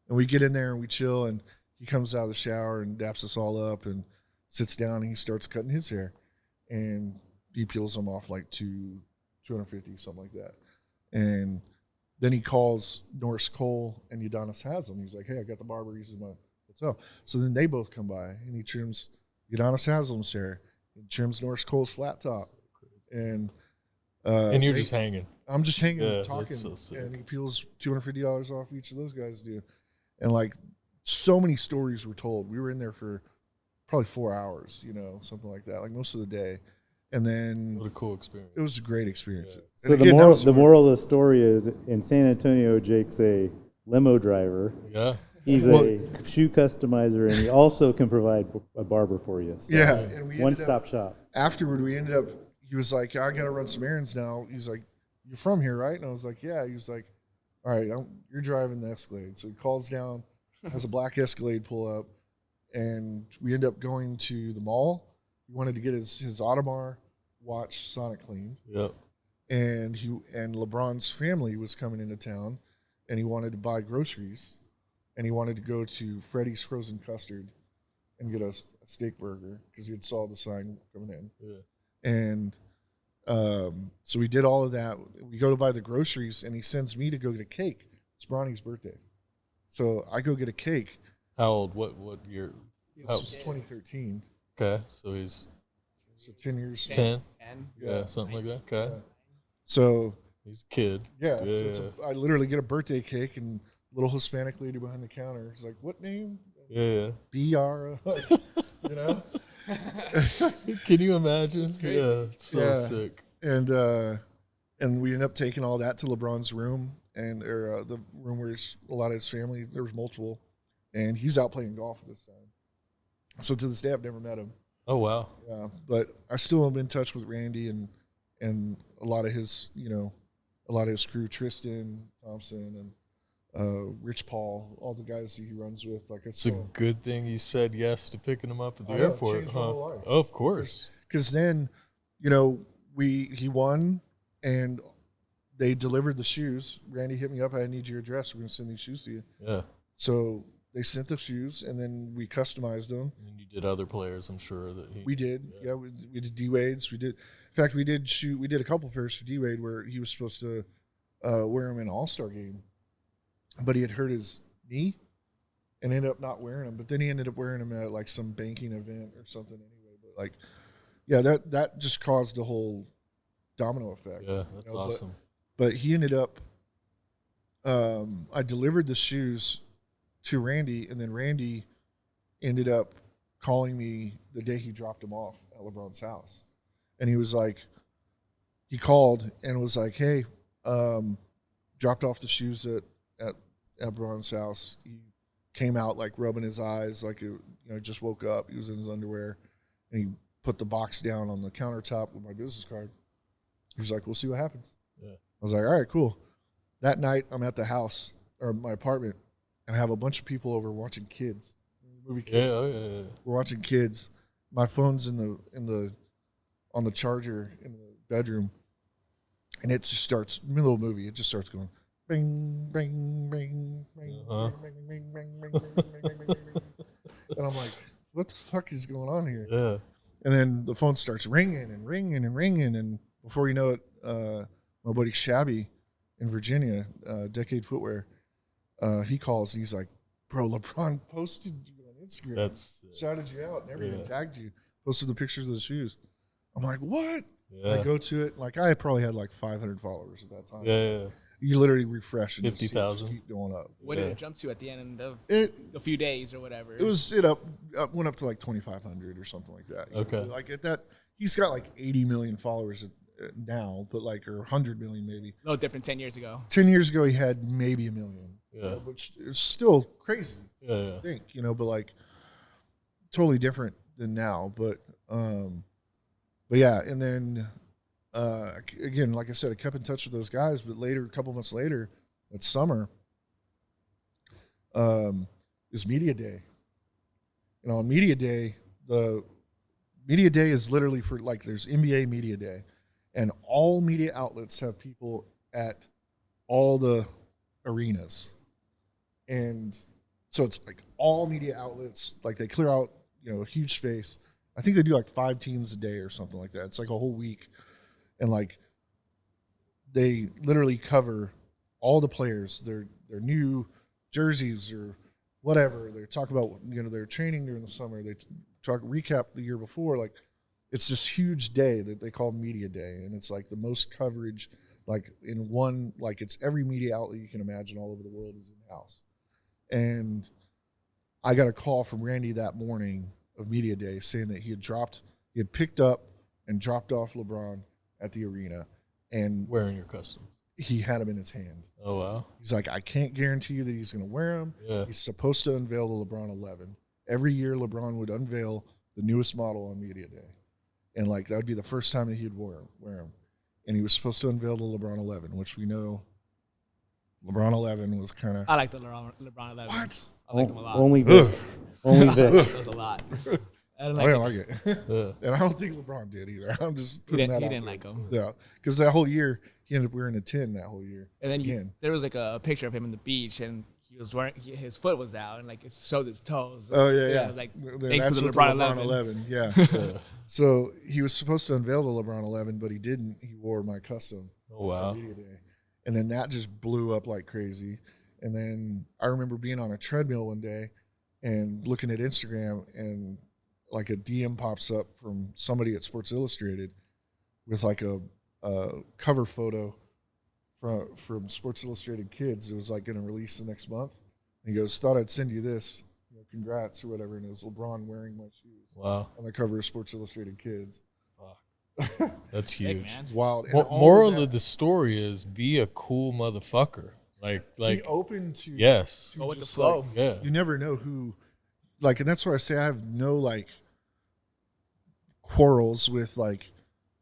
And we get in there and we chill, and he comes out of the shower and daps us all up and sits down, and he starts cutting his hair. And he peels them off like $250, something like that. And then he calls Norris Cole and Udonis Haslam. He's like, "Hey, I got the barber. He's in my hotel." So then they both come by, and he trims Udonis Haslam's hair. He trims Norris Cole's flat top. And you're just hanging. I'm just hanging and That's talking. so sick. And he peels $250 off each of those guys do. And like so many stories were told. We were in there for probably 4 hours, you know, something like that, like most of the day. And then What a cool experience. it was a great experience. Yeah. And So again, the moral of the story is, in San Antonio, Jake's a limo driver. Yeah. He's a shoe customizer, and he also can provide a barber for you. So yeah. And we one-stop shop. afterward, we ended up, he was like, "I got to run some errands now." He's like, "You're from here, right?" And I was like, "Yeah." He was like, "All right, you're driving the Escalade." So he calls down, has a black Escalade pull up, and we end up going to the mall. He wanted to get his Audemars watch Sonic cleaned. Yep. And LeBron's family was coming into town, and he wanted to buy groceries, and he wanted to go to Freddy's Frozen Custard and get a steak burger because he had saw the sign coming in. Yeah. And so we did all of that. We go to buy the groceries, and he sends me to go get a cake. It's Bronny's birthday. So I go get a cake. How old? What year? This was 2013. Okay, so he's So 10 years. 10. 10. Yeah, something like that. Okay, So he's a kid. yeah, I literally get a birthday cake and little Hispanic lady behind the counter is like, "What name?" Yeah. BR. You know. Can you imagine? crazy. Yeah, it's so sick. And we end up taking all that to LeBron's room or the room where a lot of his family. There was multiple, and he's out playing golf at this time. So to this day, I've never met him. Oh wow. Yeah, but I still am in touch with Randy and a lot of his crew, Tristan Thompson and Rich Paul, all the guys that he runs with. Like It's a good thing you said yes to picking him up at the I know, it airport, changed my huh? whole life. Oh, of course. Because then, he won and they delivered the shoes. Randy hit me up. I need your address. We're gonna send these shoes to you. Yeah. So they sent the shoes, and then we customized them. And you did other players, I'm sure that We did, yeah. We did D-Wade's. In fact, we did a couple pairs for D-Wade where he was supposed to wear them in an All-Star game, but he had hurt his knee and ended up not wearing them. But then he ended up wearing them at like some banking event or something anyway. But like, yeah, that just caused the whole domino effect. Yeah, that's awesome. But he ended up. I delivered the shoes to Randy, and then Randy ended up calling me the day he dropped them off at LeBron's house. And he was like, he called and was like, "Hey, dropped off the shoes at LeBron's house." He came out like rubbing his eyes, like just woke up. He was in his underwear, and he put the box down on the countertop with my business card. He was like, "We'll see what happens." Yeah. I was like, "All right, cool." That night, I'm at the house or my apartment, and I have a bunch of people over watching kids, movie kids. Yeah. We're watching kids. My phone's on the charger in the bedroom, and it just starts middle of the movie. It just starts going bing, bing, bing, bing, Uh-huh. bing, bing, bing, bing, bing, bing, bing, bing, bing. And I'm like, "What the fuck is going on here?" Yeah. And then the phone starts ringing and ringing and ringing, and before you know it, my buddy Shabby in Virginia, Decade Footwear, he calls and he's like, "Bro, LeBron posted you on Instagram. That's Shouted you out and everything, Yeah. tagged you, posted the pictures of the shoes." I'm like, "What?" yeah. I go to it, like I probably had like 500 followers at that time. Yeah. You literally refresh and you see it 50,000. just keep going up. What Yeah. did it jump to at the end of It a few days or whatever? went up to like 2,500 or something like that. Okay. Like at that, he's got like 80 million followers now, but like or 100 million maybe. no different 10 years ago. 10 years ago, he had maybe 1 million. Yeah. Which is still crazy. Yeah. I think, but like totally different than now. But yeah, and then again, like I said, I kept in touch with those guys. But later, a couple months later, that summer, is media day. On media day, the media day is literally for like there's NBA media day, and all media outlets have people at all the arenas. And so it's like all media outlets, like they clear out, a huge space. I think they do like 5 teams a day or something like that. It's like a whole week. And like they literally cover all the players, their new jerseys or whatever. They talk about, their training during the summer. They recap the year before. Like it's this huge day that they call media day. And it's like the most coverage, like in one, like it's every media outlet you can imagine all over the world is in the house. And I got a call from Randy that morning of media day saying that he had picked up and dropped off LeBron at the arena, and Wearing your customs. he had him in his hand. Oh wow. He's like, "I can't guarantee you that he's going to wear them." Yeah. He's supposed to unveil the LeBron 11. Every year, LeBron would unveil the newest model on media day, and like that would be the first time that he'd wear them. And he was supposed to unveil the LeBron 11, which we know LeBron 11 was kind of. I like the LeBron 11s. What? I like them a lot. Only Vic. Only I Vic. like those a lot. I don't I like didn't them. like it. Yeah. And I don't think LeBron did either. I'm just He putting didn't, that he out didn't there. like them. Yeah, because that whole year he ended up wearing a 10 that whole year. And then Again. there was like a picture of him in the beach, and he was wearing his foot was out, and like it showed his toes. Oh yeah. Like Then thanks that's to the with LeBron 11. Yeah. Yeah. So he was supposed to unveil the LeBron 11, but he didn't. He wore my custom. Oh wow. Media day. And then that just blew up like crazy. And then I remember being on a treadmill one day, and looking at Instagram, and like a DM pops up from somebody at Sports Illustrated with like a cover photo from Sports Illustrated Kids. It was like going to release the next month. And he goes, thought I'd send you this, congrats or whatever. And it was LeBron wearing my shoes. Wow. On the cover of Sports Illustrated Kids. Fuck. That's huge. It's wild. And Moral of the story is be a cool motherfucker. Like be open to yes. Go with the flow. Yeah. You never know who, and that's why I say I have no quarrels with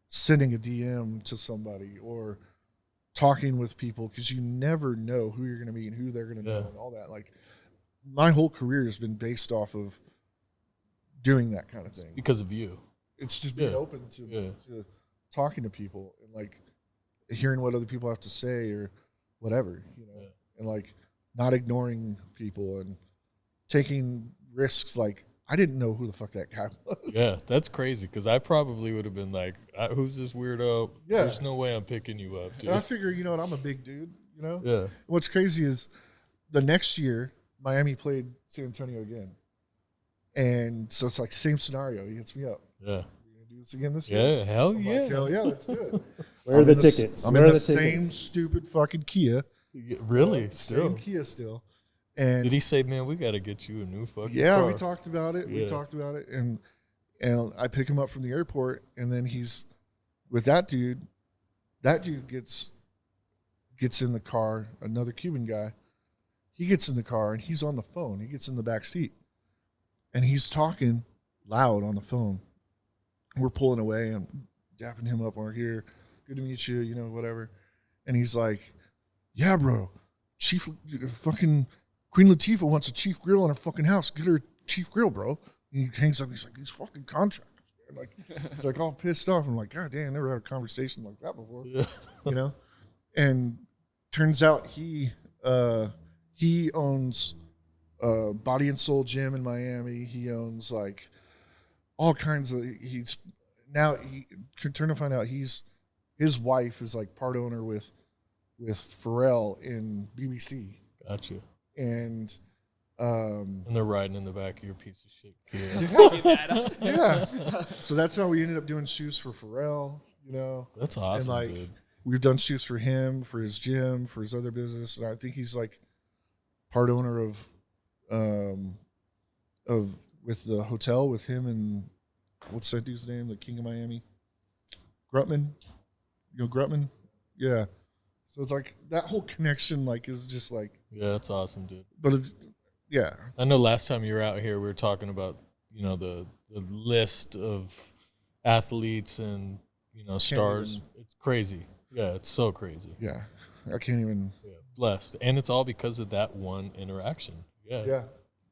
sending a DM to somebody or talking with people, because you never know who you're going to meet and who they're going to know and all that. My whole career has been based off of doing that kind of thing. Because of you. It's just being open to talking to people and hearing what other people have to say or whatever, and not ignoring people and taking risks. I didn't know who the fuck that guy was. Yeah, that's crazy, because I probably would have been like, who's this weirdo? Yeah. There's no way I'm picking you up, dude. And I figure, I'm a big dude, Yeah. What's crazy is the next year, Miami played San Antonio again. And so it's same scenario. He hits me up. Yeah. We're going to do this again this year? Yeah, hell I'm yeah. hell yeah, let's do it. Where are the tickets? I'm Where in are the the tickets? same stupid fucking Kia. Really? Same Kia still. And Did he say, man, we got to get you a new fucking yeah, car? we talked about it. Yeah. We talked about it. And I pick him up from the airport, and then he's with that dude. That dude gets in the car, another Cuban guy. He gets in the car, and he's on the phone. He gets in the back seat, and he's talking loud on the phone. We're pulling away and dapping him up. We're here. Good to meet you, whatever. And he's like, yeah, bro, fucking Queen Latifah wants a Chief Grill in her fucking house. Get her a Chief Grill, bro. And he hangs up. He's like, these fucking contractors. He's all pissed off. I'm like, God damn, I never had a conversation like that before. Yeah. And turns out he owns Body and Soul Gym in Miami. He owns all kinds of. Turn to find out his wife is part owner with Pharrell in BBC. Gotcha. And they're riding in the back of your piece of shit Kia. yeah. So that's how we ended up doing shoes for Pharrell, That's awesome, and dude. we've done shoes for him, for his gym, for his other business. And I think he's part owner of with the hotel with him and what's that dude's name? The King of Miami? Grutman. Grutman? Yeah. So it's that whole connection is just Yeah, that's awesome, dude. but it's, yeah. I know last time you were out here, we were talking about, the list of athletes and, stars. It's crazy. Yeah, it's so crazy. Yeah. I can't even. Yeah, blessed. And it's all because of that one interaction. Yeah. Yeah.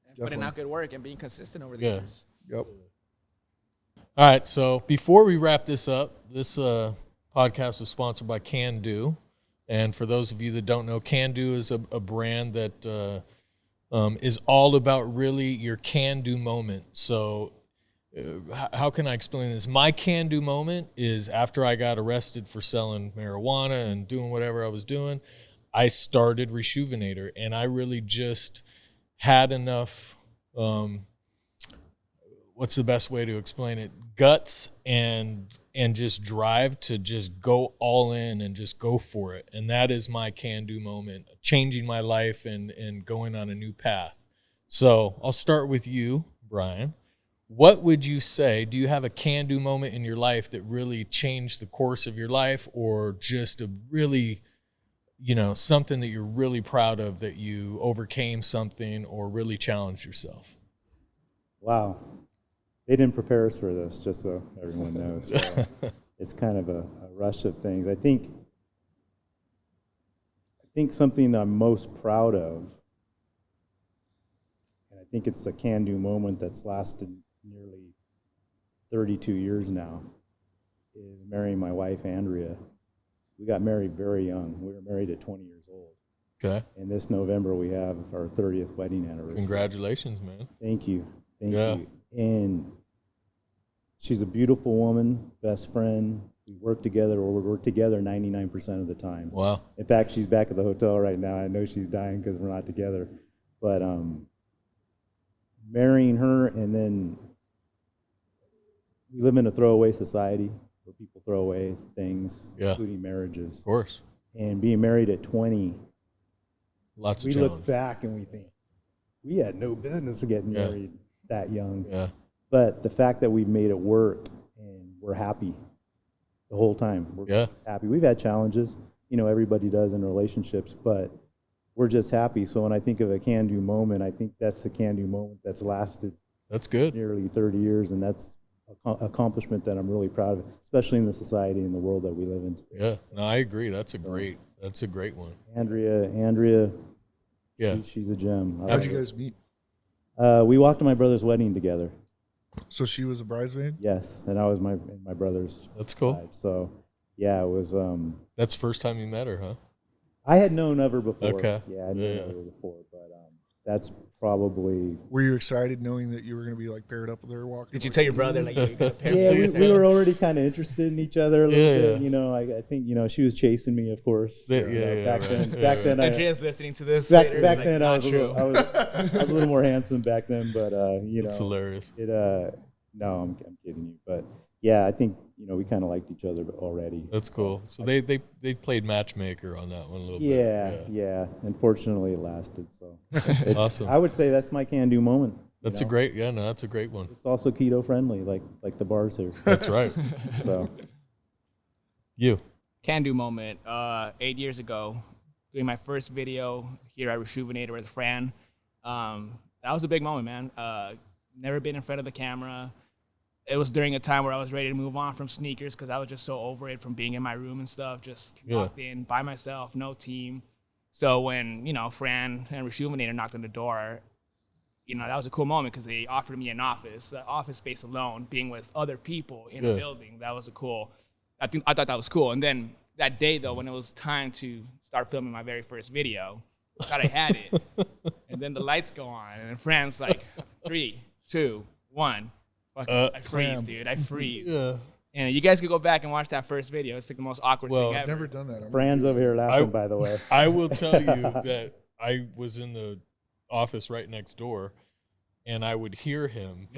And putting out good work and being consistent over the Yeah. years. Yep. All right, so before we wrap this up, this podcast is sponsored by Can Do. And for those of you that don't know, Can Do is a brand that is all about really your can-do moment. So how can I explain this? My can-do moment is after I got arrested for selling marijuana and doing whatever I was doing, I started Reshoevnator, and I really just had enough, what's the best way to explain it, guts and just drive to just go all in and just go for it. And that is my can-do moment, changing my life and going on a new path. So I'll start with you, Brian. What would you say, do you have a can-do moment in your life that really changed the course of your life, or just a really, something that you're really proud of, that you overcame something or really challenged yourself? Wow. They didn't prepare us for this, just so everyone knows. So it's kind of a rush of things. I think something that I'm most proud of, and I think it's a can-do moment that's lasted nearly 32 years now, is marrying my wife, Andrea. We got married very young. We were married at 20 years old. Okay. And this November, we have our 30th wedding anniversary. Congratulations, man. Thank you. Thank Yeah. you. And she's a beautiful woman, best friend. We work together, or we're together 99% of the time. Wow. In fact, she's back at the hotel right now. I know she's dying because we're not together. But marrying her, and then we live in a throwaway society where people throw away things, including marriages. Of course. And being married at 20, Lots of we challenge. look back and we think, we had no business getting married that young. Yeah. But the fact that we've made it work and we're happy the whole time. We're just happy. We've had challenges, you know, everybody does in relationships, but we're just happy. So when I think of a can-do moment, I think that's the can-do moment that's lasted That's good. nearly 30 years, and that's an accomplishment that I'm really proud of, especially in the society and the world that we live in. Yeah. No, I agree. That's a great one. Andrea, Yeah. she's a gem. How'd you guys meet? We walked to my brother's wedding together. So she was a bridesmaid? Yes, and I was my brother's That's cool. bride. So, yeah, it was. That's the first time you met her, huh? I had known of her before. Okay. Yeah, I knew of her before, but that's probably. Were you excited knowing that you were going to be like paired up with her walking? Did you tell your brother like you're gonna pair Yeah, with we her? were already kind of interested in each other a little Yeah, bit. yeah. You know, I think, you know, she was chasing me, of course. Yeah, You know, yeah, back right. then, Yeah, back right. then, Andrea's listening to this back later. back like, then, I not was a true. little, I was a little more handsome back then, but you know, It's hilarious. it. No, I'm kidding you, but yeah, I think, you know, we kind of liked each other already. That's cool. So they played matchmaker on that one a little bit. Yeah. Unfortunately, it lasted. So it's, Awesome. I would say that's my can-do moment. That's you a know? great. Yeah, no, that's a great one. It's also keto friendly, like the bars here. That's right. So You. Can-do moment. 8 years ago, doing my first video here at Rejuvenator with Fran. That was a big moment, man. Never been in front of the camera. It was during a time where I was ready to move on from sneakers because I was just so over it from being in my room and stuff, just locked in by myself, no team. So when, you know, Fran and Rejuvenator knocked on the door, you know, that was a cool moment because they offered me an office space alone, being with other people in a building. That was I thought that was cool. And then that day, though, when it was time to start filming my very first video, I thought I had it. And then the lights go on, and then Fran's like, 3, 2, 1. I freeze, dude. I freeze. Yeah. And you guys could go back and watch that first video. It's like the most awkward thing ever. I've never done that. Fran's over here laughing, by the way. I will tell you that I was in the office right next door, and I would hear him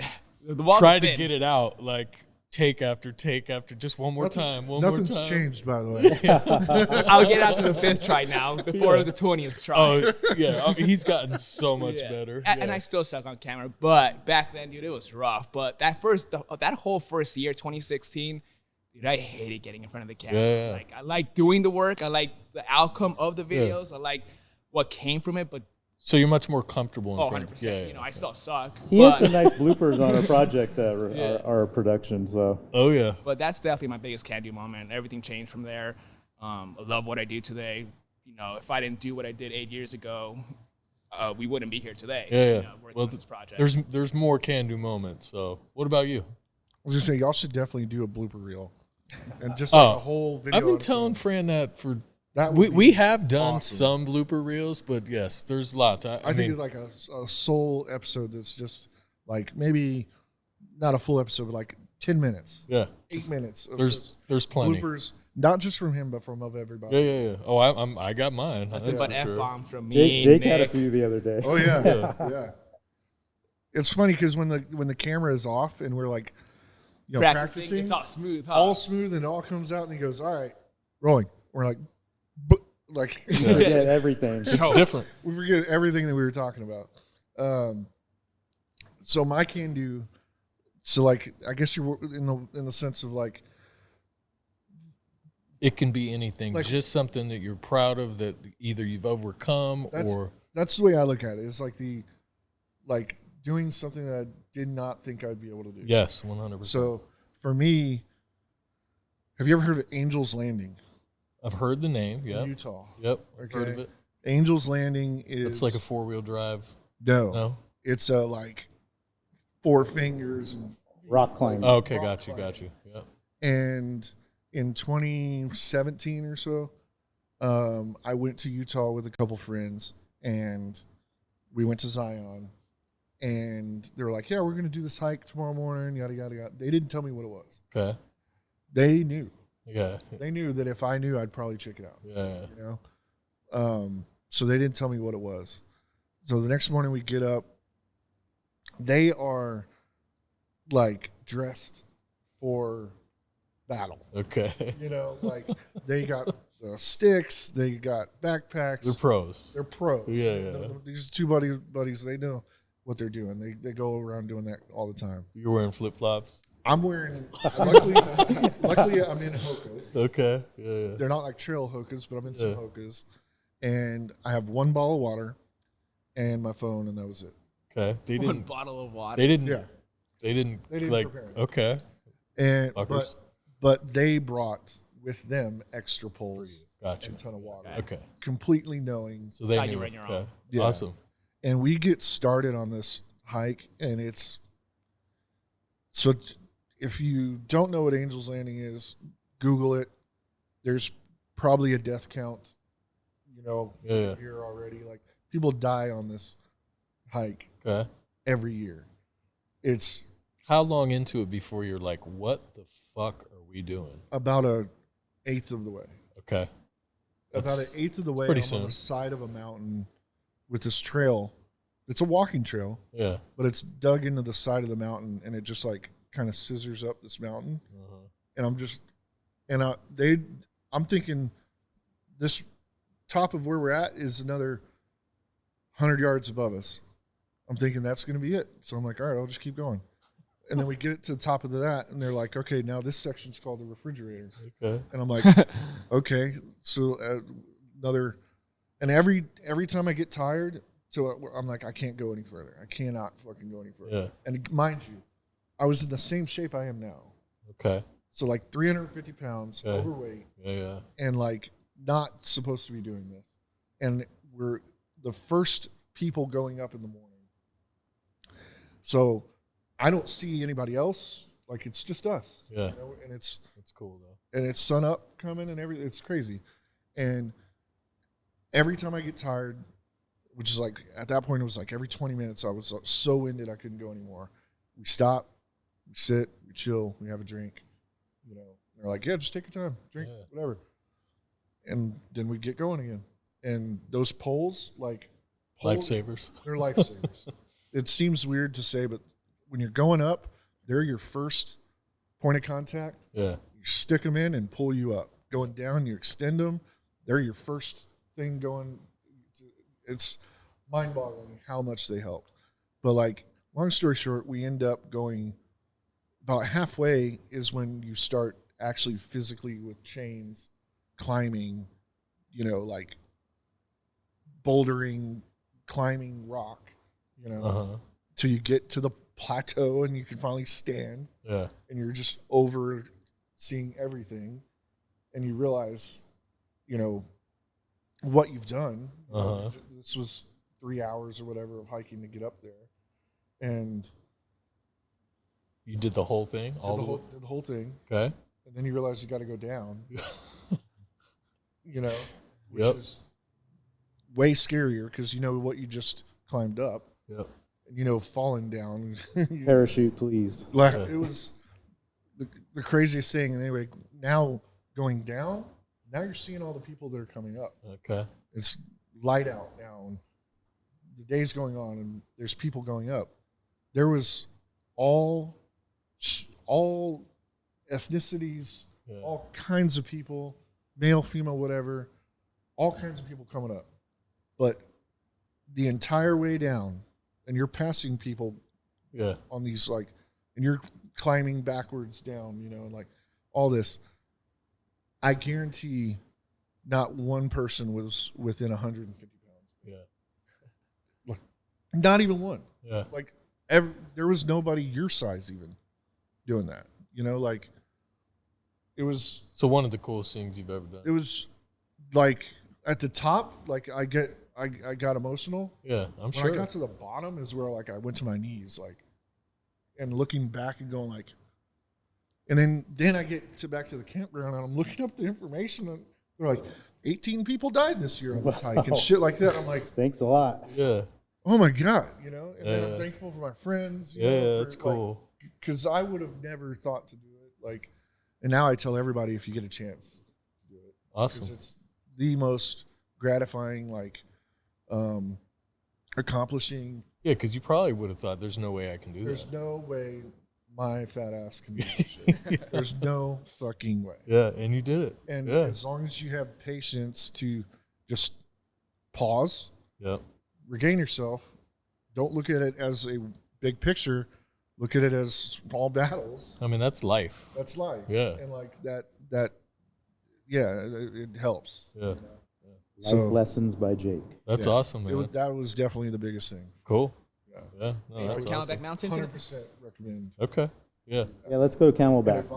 The wall try is to thin. get it out, like take after, just one more time, one more time. Nothing's changed, by the way. I'll get out to the 5th try now. Before it was the 20th try. Oh yeah, I mean, he's gotten so much better. And I still suck on camera, but back then, dude, it was rough. But that whole first year, 2016, dude, I hated getting in front of the camera. Yeah. Like, I like doing the work. I like the outcome of the videos. I like what came from it, but So you're much more comfortable in front 100%. of yeah, You know, I still suck. He had But, some nice bloopers on our project, our production. So Oh yeah. but that's definitely my biggest can-do moment. Everything changed from there. I love what I do today. You know, if I didn't do what I did 8 years ago, we wouldn't be here today. Yeah, You know, working on this project. There's more can-do moments. So what about you? I was just saying, y'all should definitely do a blooper reel, and just like a whole video. I've been on its telling own. Fran that for That would we be have done awesome. some blooper reels, but yes, there's lots. I I think mean, it's like a sole episode that's just like maybe not a full episode, but like 10 minutes, yeah. 8 minutes. Of There's just plenty. bloopers, not just from him, but from of everybody. Yeah. Oh, I got mine. That's but for F sure. bomb from me, Jake had a Nick. few the other day. Oh yeah, yeah. It's funny because when the camera is off and we're like, you know, practicing, It's all smooth, huh? all smooth, and it all comes out, and he goes, "All right, rolling." We're like, but like You forget everything. It's different. we forget everything that we were talking about. So my can do. So like, I guess you're in the sense of like, It can be anything, Like- just something that you're proud of that either you've overcome or that's the way I look at it. It's like doing something that I did not think I'd be able to do. yes, 100%. So for me, have you ever heard of Angel's Landing I've heard the name. in Yep. Utah? Yep. Heard Okay. of it. Angel's Landing is It's like a 4-wheel drive. no, No. it's like 4 fingers and Rock climbing. Oh, okay, Rock got you. Yep. And in 2017 or so, I went to Utah with a couple friends, and we went to Zion. And they were like, "Yeah, we're going to do this hike tomorrow morning." Yada yada yada. They didn't tell me what it was. Okay. They knew. Yeah. They knew that if I knew, I'd probably check it out. Yeah. You know. So they didn't tell me what it was. So the next morning we get up. they are like dressed for battle. Okay. You know, like they got sticks, they got backpacks. They're pros. They're pros. Yeah. These two buddies, they know what they're doing. They go around doing that all the time. You're wearing flip flops. I'm wearing. luckily, I'm in Hokas. Okay. Yeah. They're not like trail Hokas, but I'm in some Hokas, and I have one bottle of water, and my phone, and that was it. Okay. They One didn't. bottle of water. They didn't. Yeah. They didn't like. prepare it. Okay. And Fuckers. but they brought with them extra poles Gotcha. and a ton of water. Okay. Completely knowing. So they Now knew. you bring your own. Yeah. Awesome. And we get started on this hike, and it's so. If you don't know what Angel's Landing is, Google it. There's probably a death count, here already. Like people die on this hike Okay. every year. It's How long into it before you're like, what the fuck are we doing? about an eighth of the way. Okay. About an eighth of the way. pretty I'm on the soon. side of a mountain with this trail. It's a walking trail, Yeah. but it's dug into the side of the mountain, and it just like kind of scissors up this mountain. And I'm thinking this top of where we're at is another 100 yards above us. I'm thinking that's going to be it. So I'm like, all right, I'll just keep going. And then we get it to the top of that, and they're like, okay, now this section's called the refrigerator. Okay. And I'm like, okay. So and every time I get tired, so I'm like, I can't go any further. I cannot fucking go any further. Yeah. And mind you, I was in the same shape I am now. Okay. So like 350 pounds, Okay. overweight, Yeah. and like not supposed to be doing this. And we're the first people going up in the morning. So I don't see anybody else. Like it's just us. Yeah. And it's cool though. and it's sun up coming and everything. It's crazy. And every time I get tired, which is like at that point it was like every 20 minutes I was so winded I couldn't go anymore. We stop, we sit, we chill, we have a drink. They're like, yeah, just take your time, drink, whatever. And then we get going again. And those poles, Lifesavers. they're lifesavers. It seems weird to say, but when you're going up, they're your first point of contact. Yeah. You stick them in and pull you up. Going down, you extend them. They're your first thing going. It's mind-boggling how much they helped. But long story short, we end up going about halfway is when you start actually physically with chains climbing, bouldering, climbing rock, till you get to the plateau and you can finally stand. Yeah. And you're just over seeing everything, and you realize, what you've done. This was 3 hours or whatever of hiking to get up there, and You did the whole thing? did the whole thing. Okay. And then you realize you got to go down. Which Yep. is way scarier because you know what you just climbed up. Yep. And falling down. Parachute, please. It was the craziest thing. And anyway, now going down, now you're seeing all the people that are coming up. Okay. It's light out now, and the day's going on, and there's people going up. There was all ethnicities, all kinds of people, male, female, whatever, all kinds of people coming up. But the entire way down, and you're passing people on these, and you're climbing backwards down, and all this. I guarantee not one person was within 150 pounds. Yeah. Not even one. Yeah. There was nobody your size even doing that. It was. So one of the coolest things you've ever done. It was at the top, I got emotional. Yeah, I'm When sure. I got to the bottom is where I went to my knees, and looking back and going and then I get back to the campground and I'm looking up the information and they're like 18 people died this year on this hike and shit like that. I'm like, Thanks a lot. Yeah. oh my God, and then I'm thankful for my friends. That's cool. Because I would have never thought to do it. And now I tell everybody if you get a chance, do it. Awesome. Because it's the most gratifying, accomplishing Yeah, because you probably would have thought there's no way I can do There's that. no way my fat ass can do this shit. There's no fucking way. Yeah, and you did it. And yeah. as long as you have patience to just pause, Yep. regain yourself, don't look at it as a big picture, look at it as small battles. I mean, that's life. That's life. Yeah. And like that it helps. Yeah. Life Lessons by Jake. That's awesome, man. That was definitely the biggest thing. Cool. Yeah. Yeah. No, For that's Camelback awesome. Mountain. 100% recommend. Okay. Yeah. Yeah, let's go Camelback If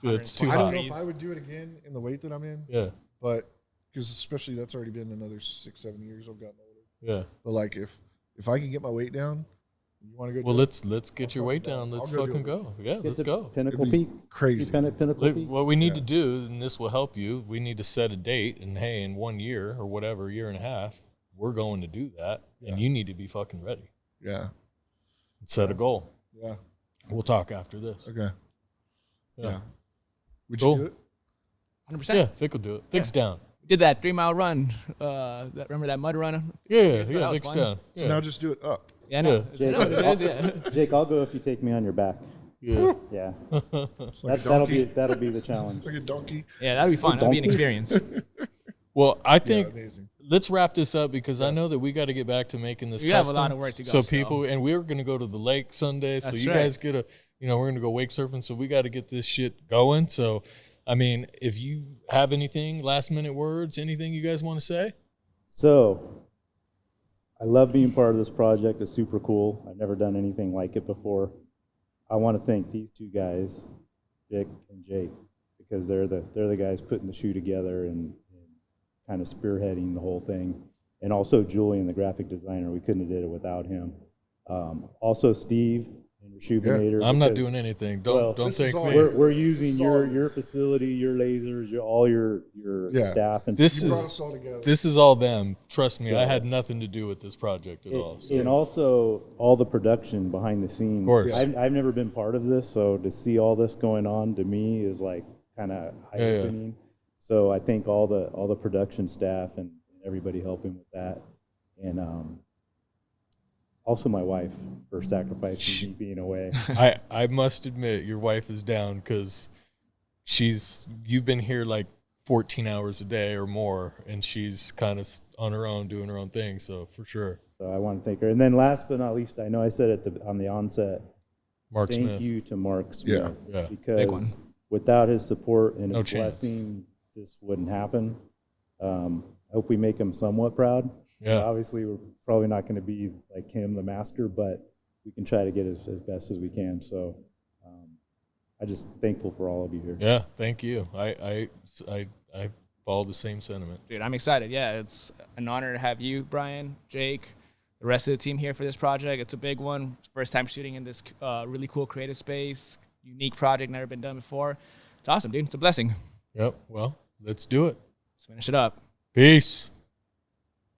now. It's too I hot. don't know if I would do it again in the weight that I'm in, Yeah. but because especially that's already been another 6-7 years I've gotten older. Yeah. But like if I can get my weight down, you want to go? Well, do it? let's get your weight down. Let's I'll go do fucking it. go. Yeah, Get let's to go. Pinnacle It'd be Peak. crazy. Pinnacle Look, Peak. what we need to Yeah. do, and this will help you, we need to set a date, and hey, in 1 year or whatever, year and a half, we're going to do that, and you need to be fucking ready. Yeah. Set a goal. Yeah. We'll talk after this. Okay. Yeah. Yeah. Would Cool. you do it? 100%. Yeah, Vic will do it. Vic's down. Did that 3-mile run. Remember that mud run? Yeah, That yeah, was Vic's fun. down. So Yeah. now just do it up. Yeah, no. Yeah. I know what it is, yeah. Jake, I'll go if you take me on your back. Yeah. Yeah, Like a that'll donkey. be the challenge. Like a donkey. Yeah, that'd be fun. That'd be an donkey. experience. Well, I Yeah, think amazing. let's wrap this up because I know that we got to get back to making this We have a custom. lot of work to go So still. people, and we're going to go to the lake Sunday. So That's you right. guys get we're going to go wake surfing. So we got to get this shit going. So, I mean, if you have anything, last minute words, anything you guys want to say? So, I love being part of this project. It's super cool. I've never done anything like it before. I want to thank these two guys, Vic and Jake, because they're the guys putting the shoe together and kind of spearheading the whole thing. And also Julian, the graphic designer. We couldn't have did it without him. Also Steve and Shoebinator. I'm not doing anything. Don't this thank is all- me. We're using This is all- your facility, your lasers, all your Yeah. staff, and This You brought is us all together. this is all them. Trust me, I So- had nothing to do with this project at all. So. and also all the production behind the scenes. Of course. I've never been part of this, so to see all this going on to me is like kind of eye opening. So I thank all the production staff and everybody helping with that, and also my wife for sacrificing me being away. I must admit, your wife is down because you've been here like 14 hours a day or more, and she's kind of on her own doing her own thing. So for sure, So I want to thank her. And then last but not least, I know I said it on the onset, Mark thank Smith. you to Mark Smith. Yeah. Big Because one. without his support and No his chance. blessing, this wouldn't happen. I hope we make him somewhat proud. Yeah. Obviously, we're probably not going to be like him, the master, but we can try to get as best as we can. So I'm just thankful for all of you here. Yeah, thank you. I follow the same sentiment. Dude, I'm excited. Yeah, it's an honor to have you, Brian, Jake, the rest of the team here for this project. It's a big one. First time shooting in this really cool creative space. Unique project, never been done before. It's awesome, dude. It's a blessing. Yep. Well, let's do it. Let's finish it up. Peace.